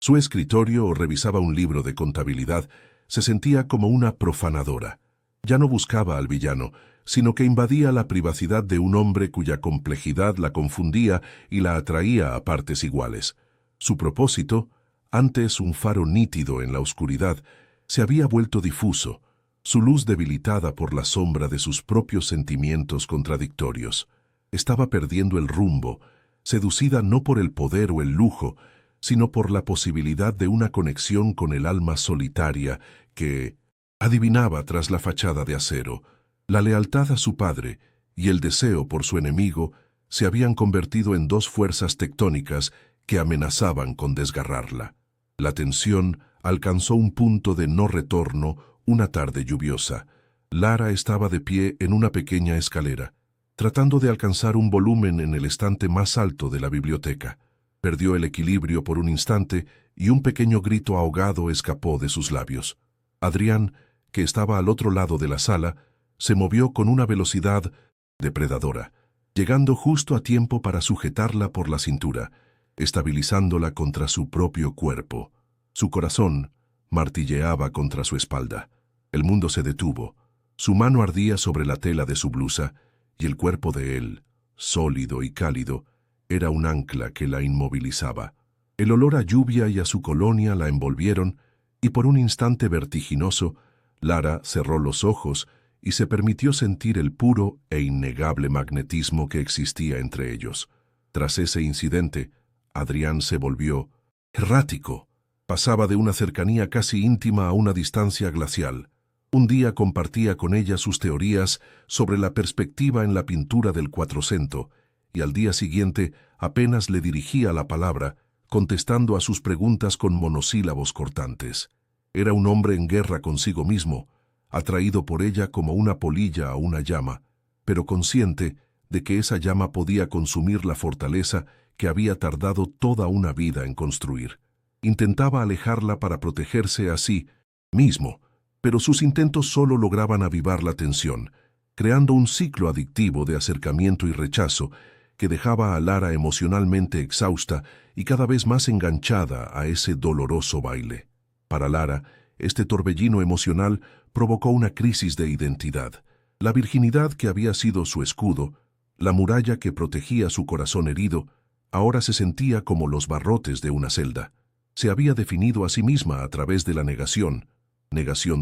su escritorio o revisaba un libro de contabilidad, se sentía como una profanadora. Ya no buscaba al villano, sino que invadía la privacidad de un hombre cuya complejidad la confundía y la atraía a partes iguales. Su propósito, antes un faro nítido en la oscuridad, se había vuelto difuso, su luz debilitada por la sombra de sus propios sentimientos contradictorios. Estaba perdiendo el rumbo, seducida no por el poder o el lujo, sino por la posibilidad de una conexión con el alma solitaria que adivinaba tras la fachada de acero. La lealtad a su padre y el deseo por su enemigo se habían convertido en dos fuerzas tectónicas que amenazaban con desgarrarla. La tensión alcanzó un punto de no retorno una tarde lluviosa. Lara estaba de pie en una pequeña escalera, tratando de alcanzar un volumen en el estante más alto de la biblioteca. Perdió el equilibrio por un instante y un pequeño grito ahogado escapó de sus labios. Adrián, que estaba al otro lado de la sala, se movió con una velocidad depredadora, llegando justo a tiempo para sujetarla por la cintura, estabilizándola contra su propio cuerpo. Su corazón martilleaba contra su espalda. El mundo se detuvo. Su mano ardía sobre la tela de su blusa y el cuerpo de él, sólido y cálido, era un ancla que la inmovilizaba. El olor a lluvia y a su colonia la envolvieron y por un instante vertiginoso, Lara cerró los ojos y se permitió sentir el puro e innegable magnetismo que existía entre ellos. Tras ese incidente, Adrián se volvió errático. Pasaba de una cercanía casi íntima a una distancia glacial. Un día compartía con ella sus teorías sobre la perspectiva en la pintura del Quattrocento, y al día siguiente apenas le dirigía la palabra, contestando a sus preguntas con monosílabos cortantes. Era un hombre en guerra consigo mismo, atraído por ella como una polilla a una llama, pero consciente de que esa llama podía consumir la fortaleza que había tardado toda una vida en construir. Intentaba alejarla para protegerse a sí mismo, pero sus intentos solo lograban avivar la tensión, creando un ciclo adictivo de acercamiento y rechazo que dejaba a Lara emocionalmente exhausta y cada vez más enganchada a ese doloroso baile. Para Lara, este torbellino emocional provocó una crisis de identidad. La virginidad que había sido su escudo, la muralla que protegía su corazón herido, ahora se sentía como los barrotes de una celda. Se había definido a sí misma a través de la negación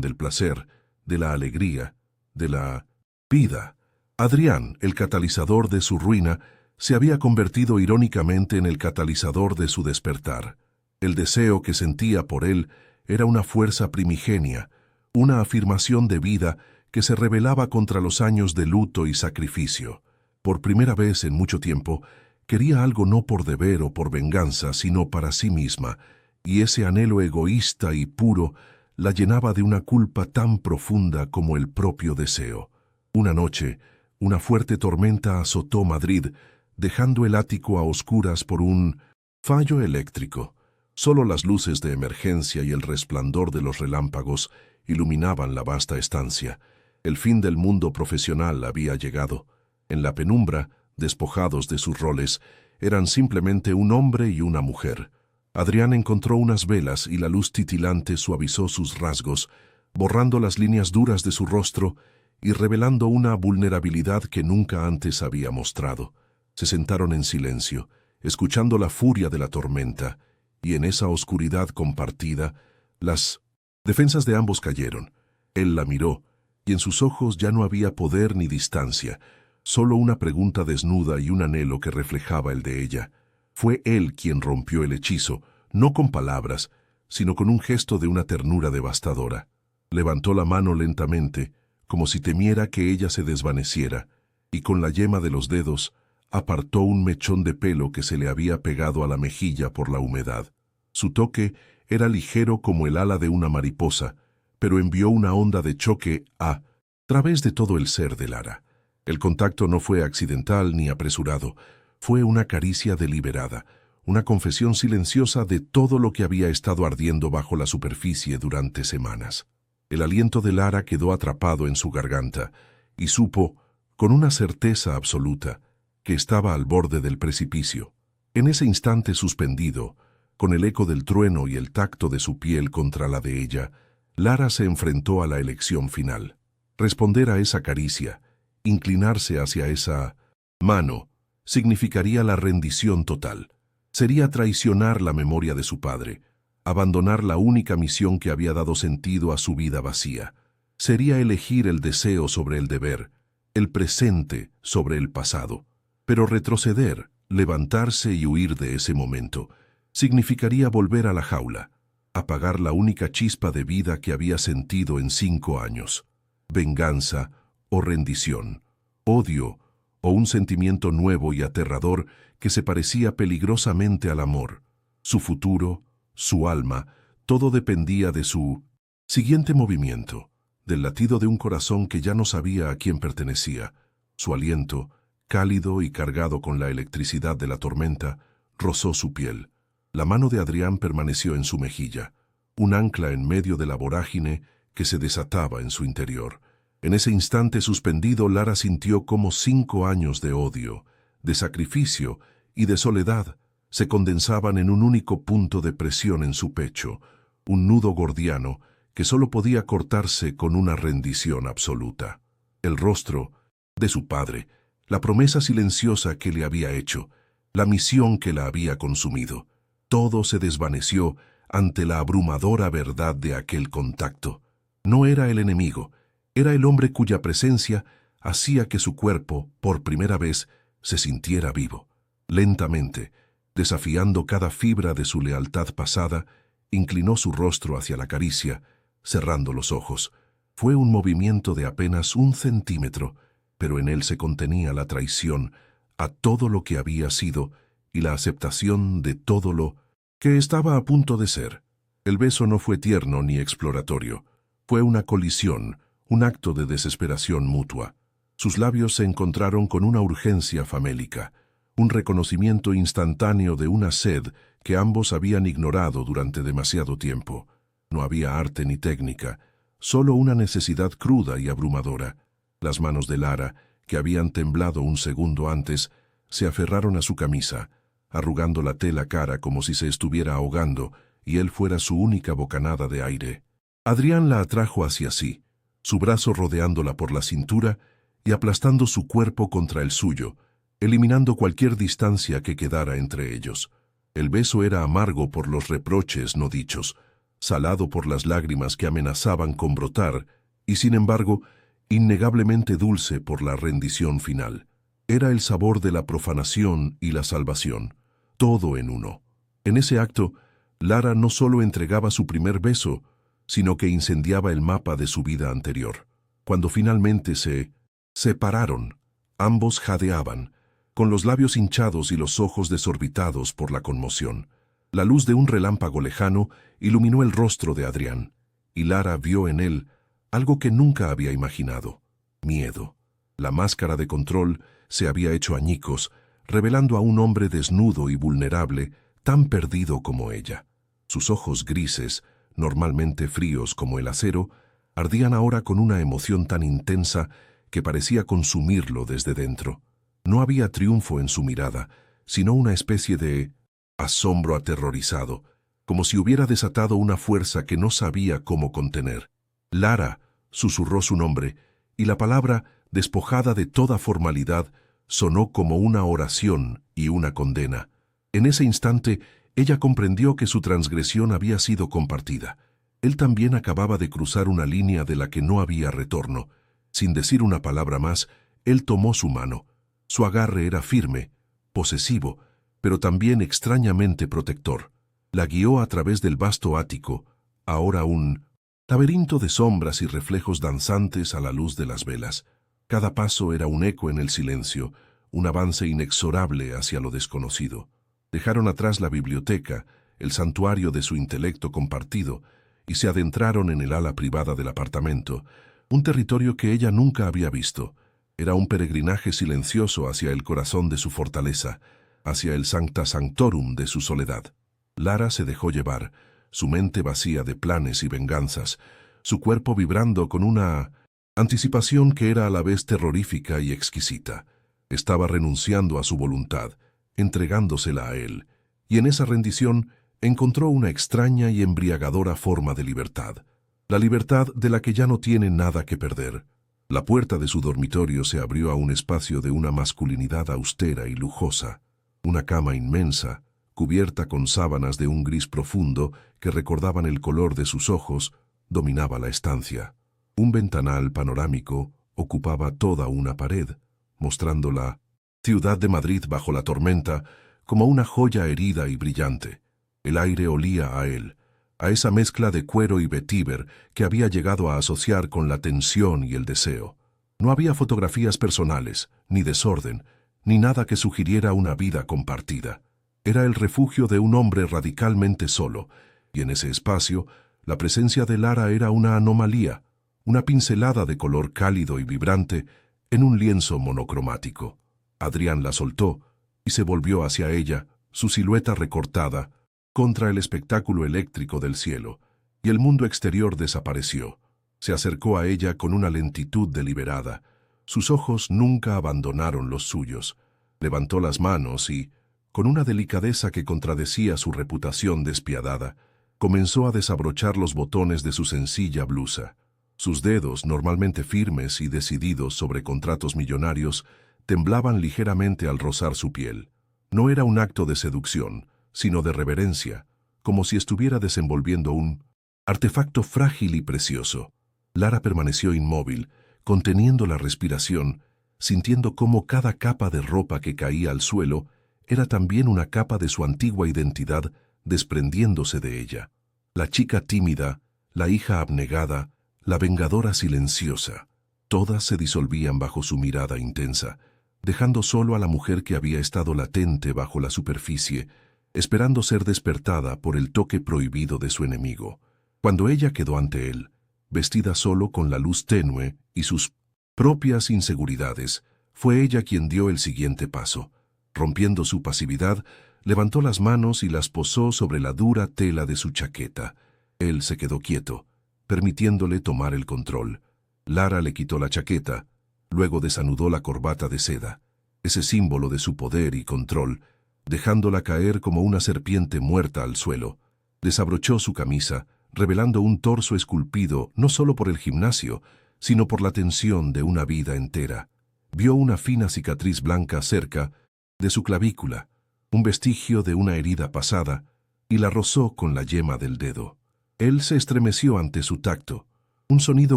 del placer, de la alegría, de la vida. Adrián, el catalizador de su ruina, se había convertido irónicamente en el catalizador de su despertar. El deseo que sentía por él era una fuerza primigenia, una afirmación de vida que se rebelaba contra los años de luto y sacrificio. Por primera vez en mucho tiempo, quería algo no por deber o por venganza, sino para sí misma, y ese anhelo egoísta y puro la llenaba de una culpa tan profunda como el propio deseo. Una noche, una fuerte tormenta azotó Madrid, dejando el ático a oscuras por un fallo eléctrico. Solo las luces de emergencia y el resplandor de los relámpagos iluminaban la vasta estancia. El fin del mundo profesional había llegado. En la penumbra, despojados de sus roles, eran simplemente un hombre y una mujer. Adrián encontró unas velas y la luz titilante suavizó sus rasgos, borrando las líneas duras de su rostro y revelando una vulnerabilidad que nunca antes había mostrado. Se sentaron en silencio, escuchando la furia de la tormenta, y en esa oscuridad compartida, las defensas de ambos cayeron. Él la miró, y en sus ojos ya no había poder ni distancia, solo una pregunta desnuda y un anhelo que reflejaba el de ella. Fue él quien rompió el hechizo, no con palabras, sino con un gesto de una ternura devastadora. Levantó la mano lentamente, como si temiera que ella se desvaneciera, y con la yema de los dedos apartó un mechón de pelo que se le había pegado a la mejilla por la humedad. Su toque era ligero como el ala de una mariposa, pero envió una onda de choque a través de todo el ser de Lara. El contacto no fue accidental ni apresurado, fue una caricia deliberada, una confesión silenciosa de todo lo que había estado ardiendo bajo la superficie durante semanas. El aliento de Lara quedó atrapado en su garganta, y supo, con una certeza absoluta, que estaba al borde del precipicio. En ese instante suspendido, con el eco del trueno y el tacto de su piel contra la de ella, Lara se enfrentó a la elección final. Responder a esa caricia, inclinarse hacia esa mano, significaría la rendición total. Sería traicionar la memoria de su padre, abandonar la única misión que había dado sentido a su vida vacía. Sería elegir el deseo sobre el deber, el presente sobre el pasado. Pero retroceder, levantarse y huir de ese momento, significaría volver a la jaula, apagar la única chispa de vida que había sentido en 5 años. Venganza o rendición, odio o un sentimiento nuevo y aterrador que se parecía peligrosamente al amor. Su futuro, su alma, todo dependía de su siguiente movimiento, del latido de un corazón que ya no sabía a quién pertenecía. Su aliento, cálido y cargado con la electricidad de la tormenta, rozó su piel. La mano de Adrián permaneció en su mejilla, un ancla en medio de la vorágine que se desataba en su interior. En ese instante suspendido, Lara sintió como 5 años de odio, de sacrificio y de soledad se condensaban en un único punto de presión en su pecho, un nudo gordiano que solo podía cortarse con una rendición absoluta. El rostro de su padre, la promesa silenciosa que le había hecho, la misión que la había consumido. Todo se desvaneció ante la abrumadora verdad de aquel contacto. No era el enemigo, era el hombre cuya presencia hacía que su cuerpo, por primera vez, se sintiera vivo. Lentamente, desafiando cada fibra de su lealtad pasada, inclinó su rostro hacia la caricia, cerrando los ojos. Fue un movimiento de apenas 1 centímetro, pero en él se contenía la traición a todo lo que había sido y la aceptación de todo lo que estaba a punto de ser. El beso no fue tierno ni exploratorio. Fue una colisión, un acto de desesperación mutua. Sus labios se encontraron con una urgencia famélica, un reconocimiento instantáneo de una sed que ambos habían ignorado durante demasiado tiempo. No había arte ni técnica, solo una necesidad cruda y abrumadora. Las manos de Lara, que habían temblado un segundo antes, se aferraron a su camisa, arrugando la tela cara como si se estuviera ahogando y él fuera su única bocanada de aire. Adrián la atrajo hacia sí, su brazo rodeándola por la cintura y aplastando su cuerpo contra el suyo, eliminando cualquier distancia que quedara entre ellos. El beso era amargo por los reproches no dichos, salado por las lágrimas que amenazaban con brotar, y sin embargo, innegablemente dulce por la rendición final. Era el sabor de la profanación y la salvación, todo en uno. En ese acto, Lara no solo entregaba su primer beso, sino que incendiaba el mapa de su vida anterior. Cuando finalmente se separaron, ambos jadeaban, con los labios hinchados y los ojos desorbitados por la conmoción. La luz de un relámpago lejano iluminó el rostro de Adrián, y Lara vio en él algo que nunca había imaginado: miedo. La máscara de control se había hecho añicos, revelando a un hombre desnudo y vulnerable, tan perdido como ella. Sus ojos grises, normalmente fríos como el acero, ardían ahora con una emoción tan intensa que parecía consumirlo desde dentro. No había triunfo en su mirada, sino una especie de asombro aterrorizado, como si hubiera desatado una fuerza que no sabía cómo contener. Lara, susurró su nombre, y la palabra, despojada de toda formalidad, sonó como una oración y una condena. En ese instante, ella comprendió que su transgresión había sido compartida. Él también acababa de cruzar una línea de la que no había retorno. Sin decir una palabra más, Él tomó su mano. Su agarre era firme, posesivo, pero también extrañamente protector. La guió a través del vasto ático, ahora un laberinto de sombras y reflejos danzantes a la luz de las velas. Cada paso era un eco en el silencio, un avance inexorable hacia lo desconocido. Dejaron atrás la biblioteca, el santuario de su intelecto compartido, y se adentraron en el ala privada del apartamento, un territorio que ella nunca había visto. Era un peregrinaje silencioso hacia el corazón de su fortaleza, hacia el sancta sanctorum de su soledad. Lara se dejó llevar, su mente vacía de planes y venganzas, su cuerpo vibrando con una anticipación que era a la vez terrorífica y exquisita. Estaba renunciando a su voluntad, entregándosela a él, y en esa rendición encontró una extraña y embriagadora forma de libertad, la libertad de la que ya no tiene nada que perder. La puerta de su dormitorio se abrió a un espacio de una masculinidad austera y lujosa, una cama inmensa, cubierta con sábanas de un gris profundo que recordaban el color de sus ojos, dominaba la estancia. Un ventanal panorámico ocupaba toda una pared, mostrando la ciudad de Madrid bajo la tormenta como una joya herida y brillante. El aire olía a él, a esa mezcla de cuero y vetíver que había llegado a asociar con la tensión y el deseo. No había fotografías personales, ni desorden, ni nada que sugiriera una vida compartida. Era el refugio de un hombre radicalmente solo, y en ese espacio la presencia de Lara era una anomalía, una pincelada de color cálido y vibrante en un lienzo monocromático. Adrián la soltó y se volvió hacia ella, su silueta recortada, contra el espectáculo eléctrico del cielo, y el mundo exterior desapareció. Se acercó a ella con una lentitud deliberada. Sus ojos nunca abandonaron los suyos. Levantó las manos y, con una delicadeza que contradecía su reputación despiadada, comenzó a desabrochar los botones de su sencilla blusa. Sus dedos, normalmente firmes y decididos sobre contratos millonarios, temblaban ligeramente al rozar su piel. No era un acto de seducción, sino de reverencia, como si estuviera desenvolviendo un artefacto frágil y precioso. Lara permaneció inmóvil, conteniendo la respiración, sintiendo cómo cada capa de ropa que caía al suelo era también una capa de su antigua identidad desprendiéndose de ella. La chica tímida, la hija abnegada, la vengadora silenciosa, todas se disolvían bajo su mirada intensa, dejando solo a la mujer que había estado latente bajo la superficie, esperando ser despertada por el toque prohibido de su enemigo. Cuando ella quedó ante él, vestida solo con la luz tenue y sus propias inseguridades, fue ella quien dio el siguiente paso. Rompiendo su pasividad, levantó las manos y las posó sobre la dura tela de su chaqueta. Él se quedó quieto, permitiéndole tomar el control. Lara le quitó la chaqueta, luego desanudó la corbata de seda, ese símbolo de su poder y control, dejándola caer como una serpiente muerta al suelo. Desabrochó su camisa, revelando un torso esculpido no solo por el gimnasio, sino por la tensión de una vida entera. Vio una fina cicatriz blanca cerca de su clavícula, un vestigio de una herida pasada, y la rozó con la yema del dedo. Él se estremeció ante su tacto, un sonido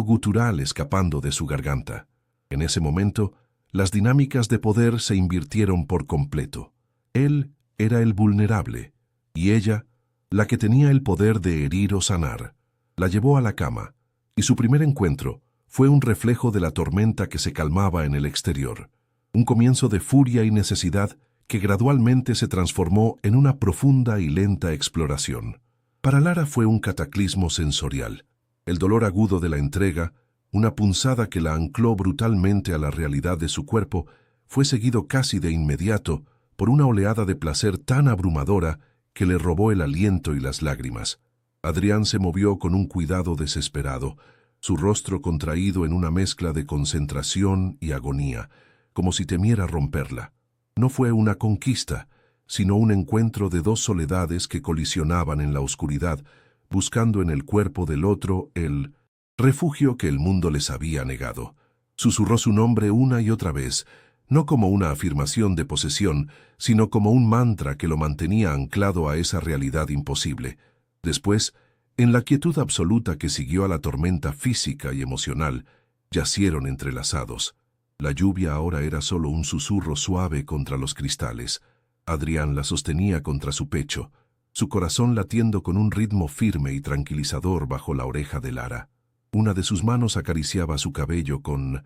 gutural escapando de su garganta. En ese momento, las dinámicas de poder se invirtieron por completo. Él era el vulnerable, y ella, la que tenía el poder de herir o sanar. La llevó a la cama, y su primer encuentro fue un reflejo de la tormenta que se calmaba en el exterior, un comienzo de furia y necesidad que gradualmente se transformó en una profunda y lenta exploración. Para Lara fue un cataclismo sensorial, el dolor agudo de la entrega, una punzada que la ancló brutalmente a la realidad de su cuerpo, fue seguido casi de inmediato por una oleada de placer tan abrumadora que le robó el aliento y las lágrimas. Adrián se movió con un cuidado desesperado, su rostro contraído en una mezcla de concentración y agonía, como si temiera romperla. No fue una conquista, sino un encuentro de dos soledades que colisionaban en la oscuridad, buscando en el cuerpo del otro el refugio que el mundo les había negado. Susurró su nombre una y otra vez, no como una afirmación de posesión, sino como un mantra que lo mantenía anclado a esa realidad imposible. Después, en la quietud absoluta que siguió a la tormenta física y emocional, yacieron entrelazados. La lluvia ahora era solo un susurro suave contra los cristales. Adrián la sostenía contra su pecho, su corazón latiendo con un ritmo firme y tranquilizador bajo la oreja de Lara. Una de sus manos acariciaba su cabello con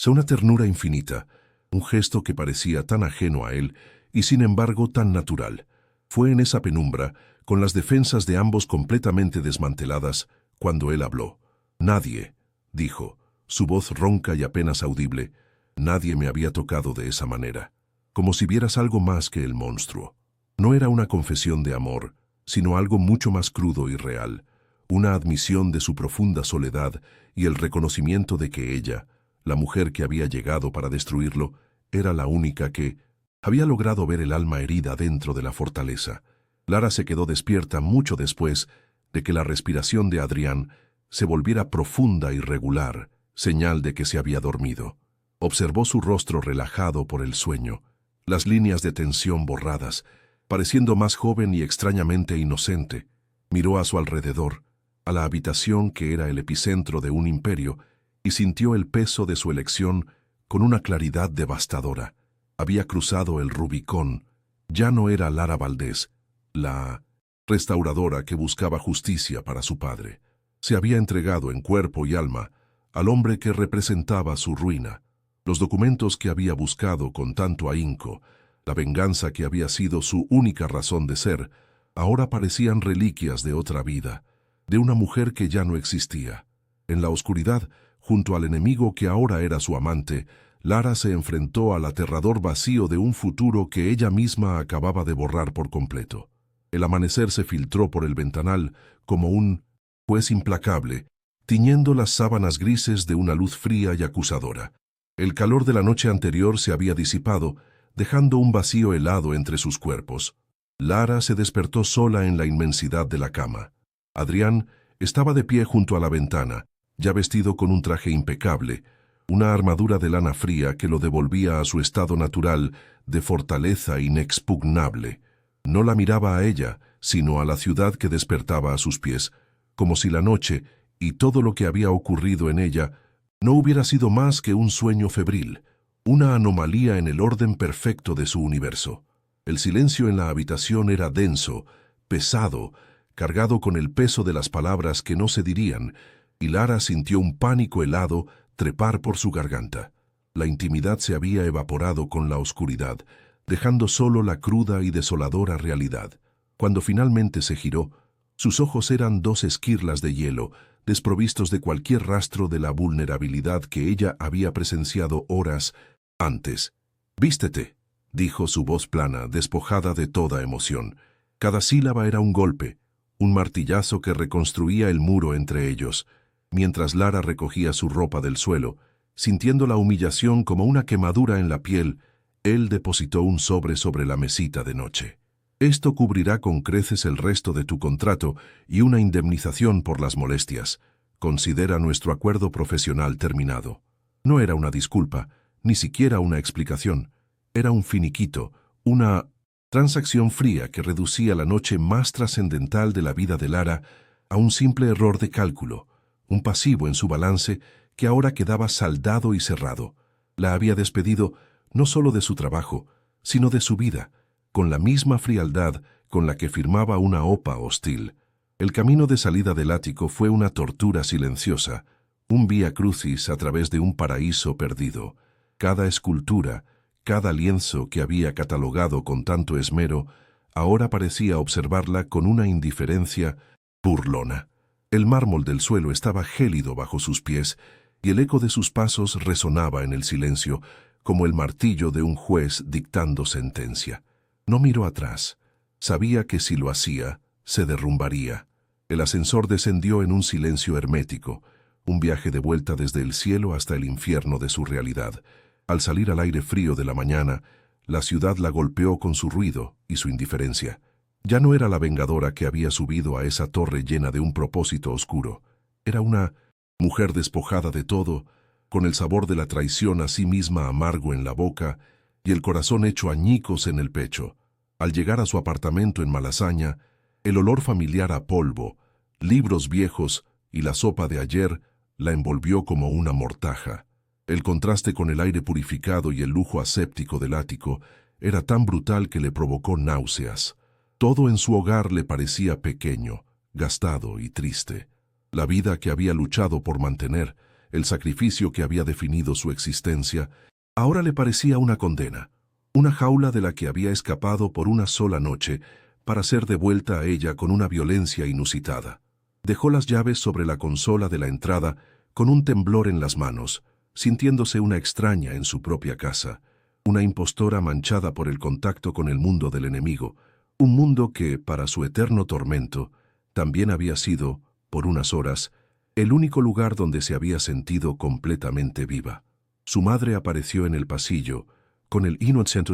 una ternura infinita, un gesto que parecía tan ajeno a él y sin embargo tan natural. Fue en esa penumbra, con las defensas de ambos completamente desmanteladas, cuando él habló. «Nadie», dijo, su voz ronca y apenas audible, «nadie me había tocado de esa manera, como si vieras algo más que el monstruo». No era una confesión de amor, sino algo mucho más crudo y real, una admisión de su profunda soledad y el reconocimiento de que ella, la mujer que había llegado para destruirlo, era la única que había logrado ver el alma herida dentro de la fortaleza. Lara se quedó despierta mucho después de que la respiración de Adrián se volviera profunda y regular, señal de que se había dormido. Observó su rostro relajado por el sueño, las líneas de tensión borradas, pareciendo más joven y extrañamente inocente. Miró a su alrededor, a la habitación que era el epicentro de un imperio, y sintió el peso de su elección con una claridad devastadora. Había cruzado el Rubicón. Ya no era Lara Valdés, la restauradora que buscaba justicia para su padre. Se había entregado en cuerpo y alma al hombre que representaba su ruina. Los documentos que había buscado con tanto ahínco, la venganza que había sido su única razón de ser, ahora parecían reliquias de otra vida, de una mujer que ya no existía. En la oscuridad, junto al enemigo que ahora era su amante, Lara se enfrentó al aterrador vacío de un futuro que ella misma acababa de borrar por completo. El amanecer se filtró por el ventanal como un juez implacable, tiñendo las sábanas grises de una luz fría y acusadora. El calor de la noche anterior se había disipado, dejando un vacío helado entre sus cuerpos. Lara se despertó sola en la inmensidad de la cama. Adrián estaba de pie junto a la ventana, ya vestido con un traje impecable, una armadura de lana fría que lo devolvía a su estado natural de fortaleza inexpugnable. No la miraba a ella, sino a la ciudad que despertaba a sus pies, como si la noche y todo lo que había ocurrido en ella no hubiera sido más que un sueño febril, una anomalía en el orden perfecto de su universo. El silencio en la habitación era denso, pesado, cargado con el peso de las palabras que no se dirían, y Lara sintió un pánico helado trepar por su garganta. La intimidad se había evaporado con la oscuridad, dejando solo la cruda y desoladora realidad. Cuando finalmente se giró, sus ojos eran dos esquirlas de hielo, desprovistos de cualquier rastro de la vulnerabilidad que ella había presenciado horas antes. «Vístete», dijo su voz plana, despojada de toda emoción. Cada sílaba era un golpe, un martillazo que reconstruía el muro entre ellos. Mientras Lara recogía su ropa del suelo, sintiendo la humillación como una quemadura en la piel, él depositó un sobre la mesita de noche. «Esto cubrirá con creces el resto de tu contrato y una indemnización por las molestias. Considera nuestro acuerdo profesional terminado». No era una disculpa, ni siquiera una explicación. Era un finiquito, una transacción fría que reducía la noche más trascendental de la vida de Lara a un simple error de cálculo, un pasivo en su balance que ahora quedaba saldado y cerrado. La había despedido no solo de su trabajo, sino de su vida, con la misma frialdad con la que firmaba una OPA hostil. El camino de salida del ático fue una tortura silenciosa, un vía crucis a través de un paraíso perdido. Cada escultura, cada lienzo que había catalogado con tanto esmero, ahora parecía observarla con una indiferencia burlona. El mármol del suelo estaba gélido bajo sus pies y el eco de sus pasos resonaba en el silencio como el martillo de un juez dictando sentencia. No miró atrás. Sabía que si lo hacía, se derrumbaría. El ascensor descendió en un silencio hermético, un viaje de vuelta desde el cielo hasta el infierno de su realidad. Al salir al aire frío de la mañana, la ciudad la golpeó con su ruido y su indiferencia. Ya no era la vengadora que había subido a esa torre llena de un propósito oscuro. Era una mujer despojada de todo, con el sabor de la traición a sí misma amargo en la boca y el corazón hecho añicos en el pecho. Al llegar a su apartamento en Malasaña, el olor familiar a polvo, libros viejos y la sopa de ayer la envolvió como una mortaja. El contraste con el aire purificado y el lujo aséptico del ático era tan brutal que le provocó náuseas. Todo en su hogar le parecía pequeño, gastado y triste. La vida que había luchado por mantener, el sacrificio que había definido su existencia, ahora le parecía una condena, una jaula de la que había escapado por una sola noche para ser devuelta a ella con una violencia inusitada. Dejó las llaves sobre la consola de la entrada con un temblor en las manos, sintiéndose una extraña en su propia casa, una impostora manchada por el contacto con el mundo del enemigo, un mundo que, para su eterno tormento, también había sido, por unas horas, el único lugar donde se había sentido completamente viva. Su madre apareció en el pasillo, con el inocente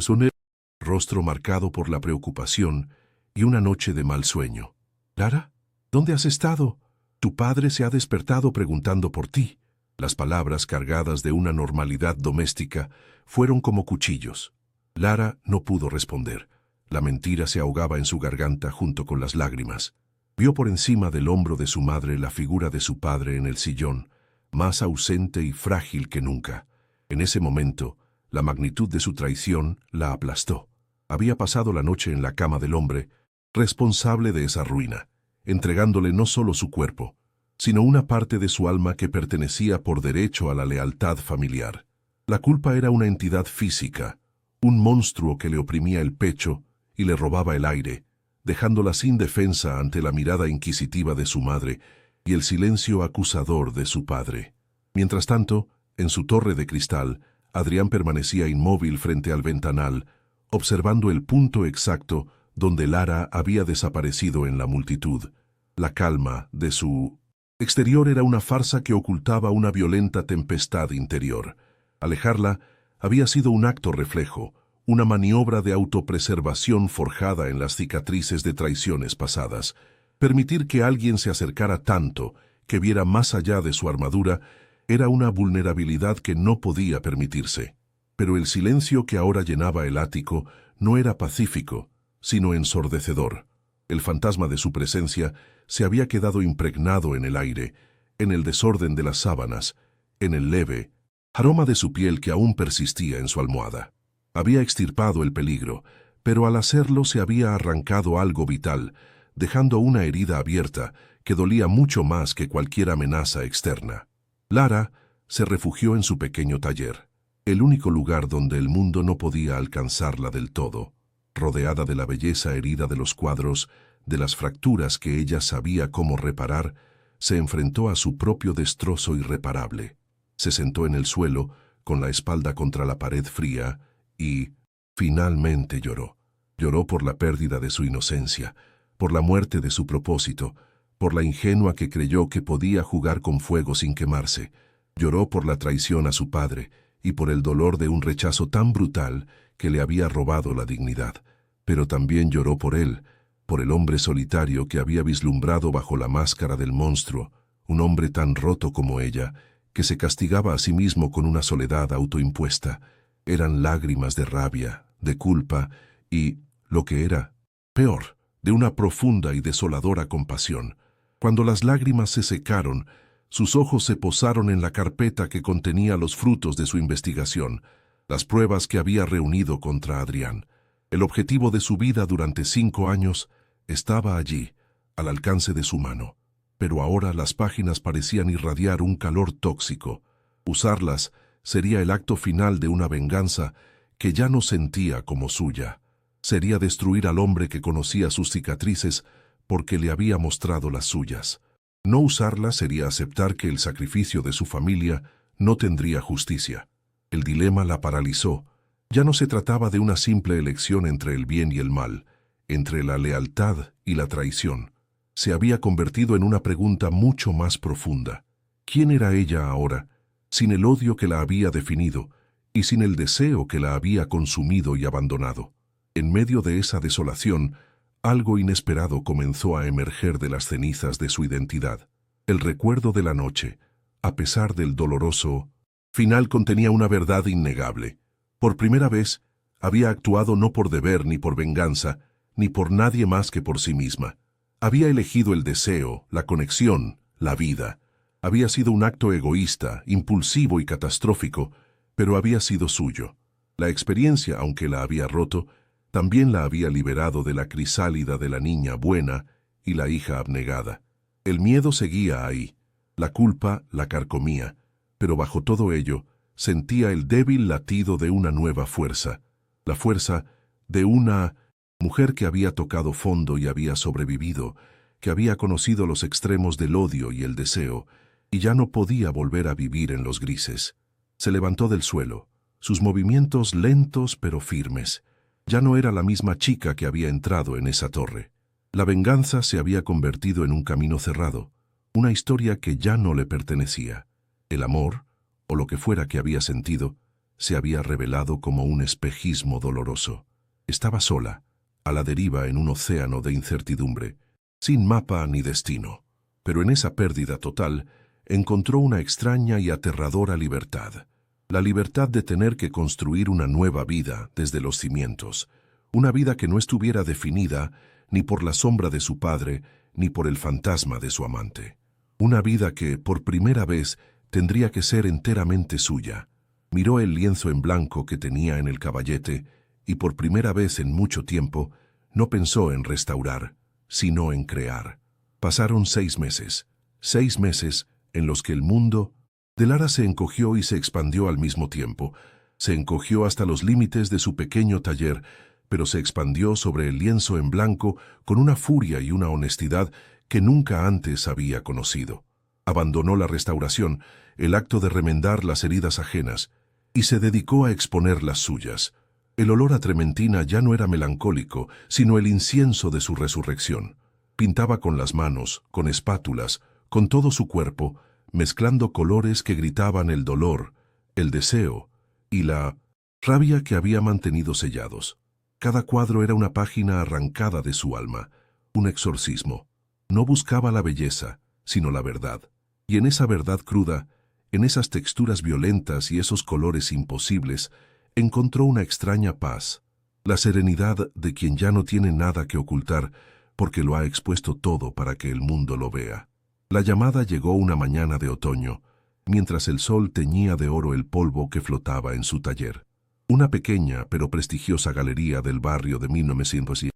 rostro marcado por la preocupación y una noche de mal sueño. «Lara, ¿dónde has estado? Tu padre se ha despertado preguntando por ti». Las palabras, cargadas de una normalidad doméstica, fueron como cuchillos. Lara no pudo responder. La mentira se ahogaba en su garganta junto con las lágrimas. Vio por encima del hombro de su madre la figura de su padre en el sillón, más ausente y frágil que nunca. En ese momento, la magnitud de su traición la aplastó. Había pasado la noche en la cama del hombre, responsable de esa ruina, entregándole no solo su cuerpo, sino una parte de su alma que pertenecía por derecho a la lealtad familiar. La culpa era una entidad física, un monstruo que le oprimía el pecho y le robaba el aire, dejándola sin defensa ante la mirada inquisitiva de su madre y el silencio acusador de su padre. Mientras tanto, en su torre de cristal, Adrián permanecía inmóvil frente al ventanal, observando el punto exacto donde Lara había desaparecido en la multitud. La calma de su exterior era una farsa que ocultaba una violenta tempestad interior. Alejarla había sido un acto reflejo, una maniobra de autopreservación forjada en las cicatrices de traiciones pasadas. Permitir que alguien se acercara tanto, que viera más allá de su armadura, era una vulnerabilidad que no podía permitirse. Pero el silencio que ahora llenaba el ático no era pacífico, sino ensordecedor. El fantasma de su presencia se había quedado impregnado en el aire, en el desorden de las sábanas, en el leve aroma de su piel que aún persistía en su almohada. Había extirpado el peligro, pero al hacerlo se había arrancado algo vital, dejando una herida abierta que dolía mucho más que cualquier amenaza externa. Lara se refugió en su pequeño taller, el único lugar donde el mundo no podía alcanzarla del todo. Rodeada de la belleza herida de los cuadros, de las fracturas que ella sabía cómo reparar, se enfrentó a su propio destrozo irreparable. Se sentó en el suelo, con la espalda contra la pared fría, y finalmente lloró. Lloró por la pérdida de su inocencia, por la muerte de su propósito, por la ingenua que creyó que podía jugar con fuego sin quemarse. Lloró por la traición a su padre y por el dolor de un rechazo tan brutal que le había robado la dignidad. Pero también lloró por él, por el hombre solitario que había vislumbrado bajo la máscara del monstruo, un hombre tan roto como ella, que se castigaba a sí mismo con una soledad autoimpuesta. Eran lágrimas de rabia, de culpa y, lo que era peor, de una profunda y desoladora compasión. Cuando las lágrimas se secaron, sus ojos se posaron en la carpeta que contenía los frutos de su investigación, las pruebas que había reunido contra Adrián. El objetivo de su vida durante 5 años estaba allí, al alcance de su mano. Pero ahora las páginas parecían irradiar un calor tóxico. Usarlas sería el acto final de una venganza que ya no sentía como suya. Sería destruir al hombre que conocía sus cicatrices porque le había mostrado las suyas. No usarlas sería aceptar que el sacrificio de su familia no tendría justicia. El dilema la paralizó. Ya no se trataba de una simple elección entre el bien y el mal, entre la lealtad y la traición. Se había convertido en una pregunta mucho más profunda. ¿Quién era ella ahora, sin el odio que la había definido y sin el deseo que la había consumido y abandonado? En medio de esa desolación, algo inesperado comenzó a emerger de las cenizas de su identidad. El recuerdo de la noche, a pesar del doloroso final, contenía una verdad innegable. Por primera vez, había actuado no por deber ni por venganza, ni por nadie más que por sí misma. Había elegido el deseo, la conexión, la vida. Había sido un acto egoísta, impulsivo y catastrófico, pero había sido suyo. La experiencia, aunque la había roto, también la había liberado de la crisálida de la niña buena y la hija abnegada. El miedo seguía ahí, la culpa la carcomía, pero bajo todo ello sentía el débil latido de una nueva fuerza, la fuerza de una mujer que había tocado fondo y había sobrevivido, que había conocido los extremos del odio y el deseo, y ya no podía volver a vivir en los grises. Se levantó del suelo, sus movimientos lentos pero firmes. Ya no era la misma chica que había entrado en esa torre. La venganza se había convertido en un camino cerrado, una historia que ya no le pertenecía. El amor, o lo que fuera que había sentido, se había revelado como un espejismo doloroso. Estaba sola, a la deriva en un océano de incertidumbre, sin mapa ni destino. Pero en esa pérdida total, encontró una extraña y aterradora libertad. La libertad de tener que construir una nueva vida desde los cimientos, una vida que no estuviera definida ni por la sombra de su padre ni por el fantasma de su amante. Una vida que, por primera vez, tendría que ser enteramente suya. Miró el lienzo en blanco que tenía en el caballete y por primera vez en mucho tiempo no pensó en restaurar, sino en crear. Pasaron 6 meses, 6 meses en los que el mundo de Lara se encogió y se expandió al mismo tiempo. Se encogió hasta los límites de su pequeño taller, pero se expandió sobre el lienzo en blanco con una furia y una honestidad que nunca antes había conocido. Abandonó la restauración, el acto de remendar las heridas ajenas, y se dedicó a exponer las suyas. El olor a trementina ya no era melancólico, sino el incienso de su resurrección. Pintaba con las manos, con espátulas, con todo su cuerpo, mezclando colores que gritaban el dolor, el deseo y la rabia que había mantenido sellados. Cada cuadro era una página arrancada de su alma, un exorcismo. No buscaba la belleza, sino la verdad. Y en esa verdad cruda, en esas texturas violentas y esos colores imposibles, encontró una extraña paz, la serenidad de quien ya no tiene nada que ocultar porque lo ha expuesto todo para que el mundo lo vea. La llamada llegó una mañana de otoño, mientras el sol teñía de oro el polvo que flotaba en su taller. Una pequeña pero prestigiosa galería del barrio de 1900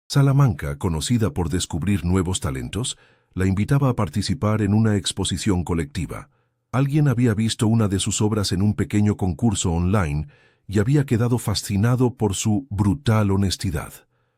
Salamanca, conocida por descubrir nuevos talentos, la invitaba a participar en una exposición colectiva. Alguien había visto una de sus obras en un pequeño concurso online y había quedado fascinado por su brutal honestidad.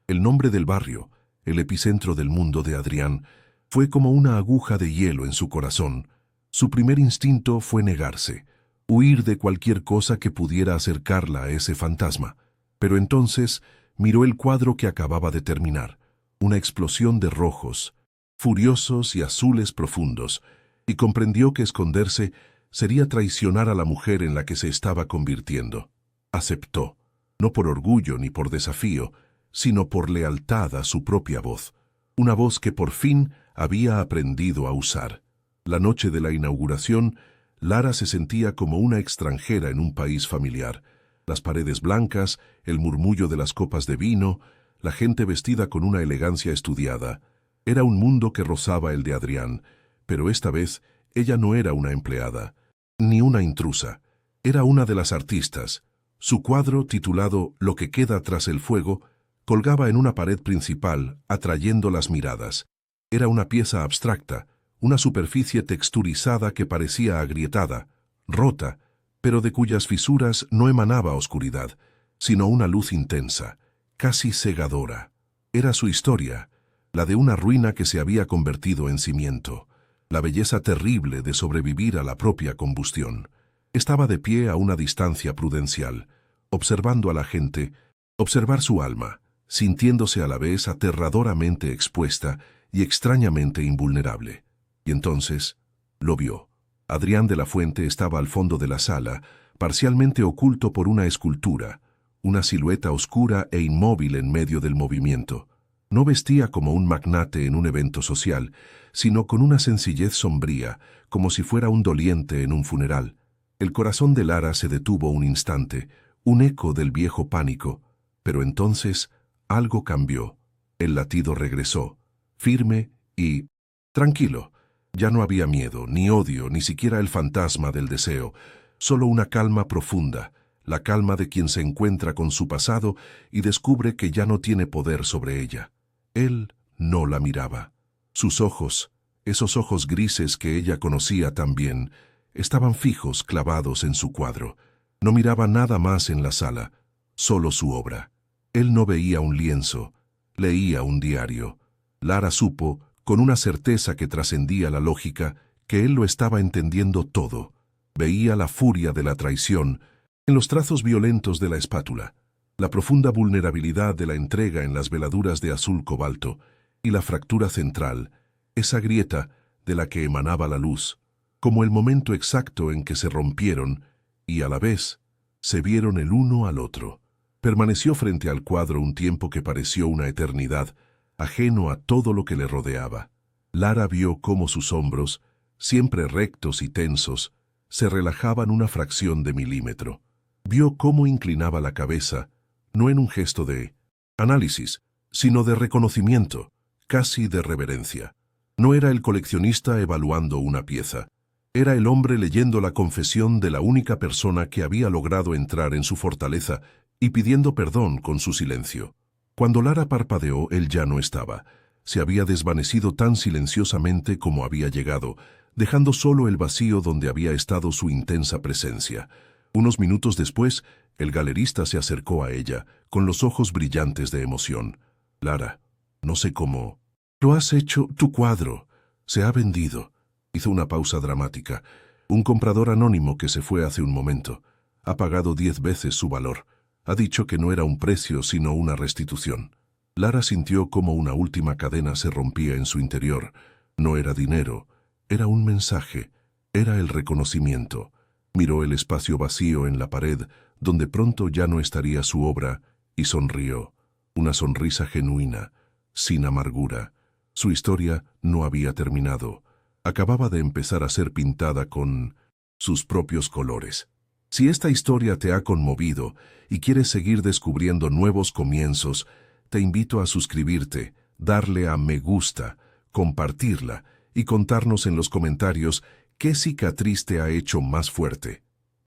El nombre del barrio, el epicentro del mundo de Adrián, fue como una aguja de hielo en su corazón. Su primer instinto fue negarse, huir de cualquier cosa que pudiera acercarla a ese fantasma. Pero entonces miró el cuadro que acababa de terminar, una explosión de rojos, furiosos y azules profundos, y comprendió que esconderse sería traicionar a la mujer en la que se estaba convirtiendo. Aceptó, no por orgullo ni por desafío, sino por lealtad a su propia voz, una voz que por fin había aprendido a usar. La noche de la inauguración, Lara se sentía como una extranjera en un país familiar. Las paredes blancas, el murmullo de las copas de vino, la gente vestida con una elegancia estudiada. Era un mundo que rozaba el de Adrián, pero esta vez ella no era una empleada, ni una intrusa. Era una de las artistas. Su cuadro, titulado Lo que queda tras el fuego, colgaba en una pared principal, atrayendo las miradas. Era una pieza abstracta, una superficie texturizada que parecía agrietada, rota, pero de cuyas fisuras no emanaba oscuridad, sino una luz intensa, casi cegadora. Era su historia, la de una ruina que se había convertido en cimiento, la belleza terrible de sobrevivir a la propia combustión. Estaba de pie a una distancia prudencial, observando a la gente, observar su alma, sintiéndose a la vez aterradoramente expuesta y extrañamente invulnerable. Y entonces lo vio. Adrián de la Fuente estaba al fondo de la sala, parcialmente oculto por una escultura, una silueta oscura e inmóvil en medio del movimiento. No vestía como un magnate en un evento social, sino con una sencillez sombría, como si fuera un doliente en un funeral. El corazón de Lara se detuvo un instante, un eco del viejo pánico, pero entonces algo cambió. El latido regresó, firme y tranquilo. Ya no había miedo, ni odio, ni siquiera el fantasma del deseo, solo una calma profunda, la calma de quien se encuentra con su pasado y descubre que ya no tiene poder sobre ella. Él no la miraba. Sus ojos, esos ojos grises que ella conocía tan bien, estaban fijos, clavados en su cuadro. No miraba nada más en la sala, solo su obra. Él no veía un lienzo, leía un diario. Lara supo, con una certeza que trascendía la lógica, que él lo estaba entendiendo todo. Veía la furia de la traición en los trazos violentos de la espátula, la profunda vulnerabilidad de la entrega en las veladuras de azul cobalto y la fractura central, esa grieta de la que emanaba la luz, como el momento exacto en que se rompieron y a la vez se vieron el uno al otro. Permaneció frente al cuadro un tiempo que pareció una eternidad, ajeno a todo lo que le rodeaba. Lara vio cómo sus hombros, siempre rectos y tensos, se relajaban una fracción de milímetro. Vio cómo inclinaba la cabeza, no en un gesto de análisis, sino de reconocimiento, casi de reverencia. No era el coleccionista evaluando una pieza, era el hombre leyendo la confesión de la única persona que había logrado entrar en su fortaleza y pidiendo perdón con su silencio. Cuando Lara parpadeó, él ya no estaba. Se había desvanecido tan silenciosamente como había llegado, dejando solo el vacío donde había estado su intensa presencia. Unos minutos después, el galerista se acercó a ella, con los ojos brillantes de emoción. Lara, no sé cómo. Lo has hecho, tu cuadro. Se ha vendido. Hizo una pausa dramática. Un comprador anónimo que se fue hace un momento. Ha pagado 10 veces su valor. Ha dicho que no era un precio, sino una restitución. Lara sintió como una última cadena se rompía en su interior. No era dinero, era un mensaje, era el reconocimiento. Miró el espacio vacío en la pared, donde pronto ya no estaría su obra, y sonrió. Una sonrisa genuina, sin amargura. Su historia no había terminado. Acababa de empezar a ser pintada con sus propios colores. Si esta historia te ha conmovido y quieres seguir descubriendo nuevos comienzos, te invito a suscribirte, darle a me gusta, compartirla y contarnos en los comentarios qué cicatriz te ha hecho más fuerte.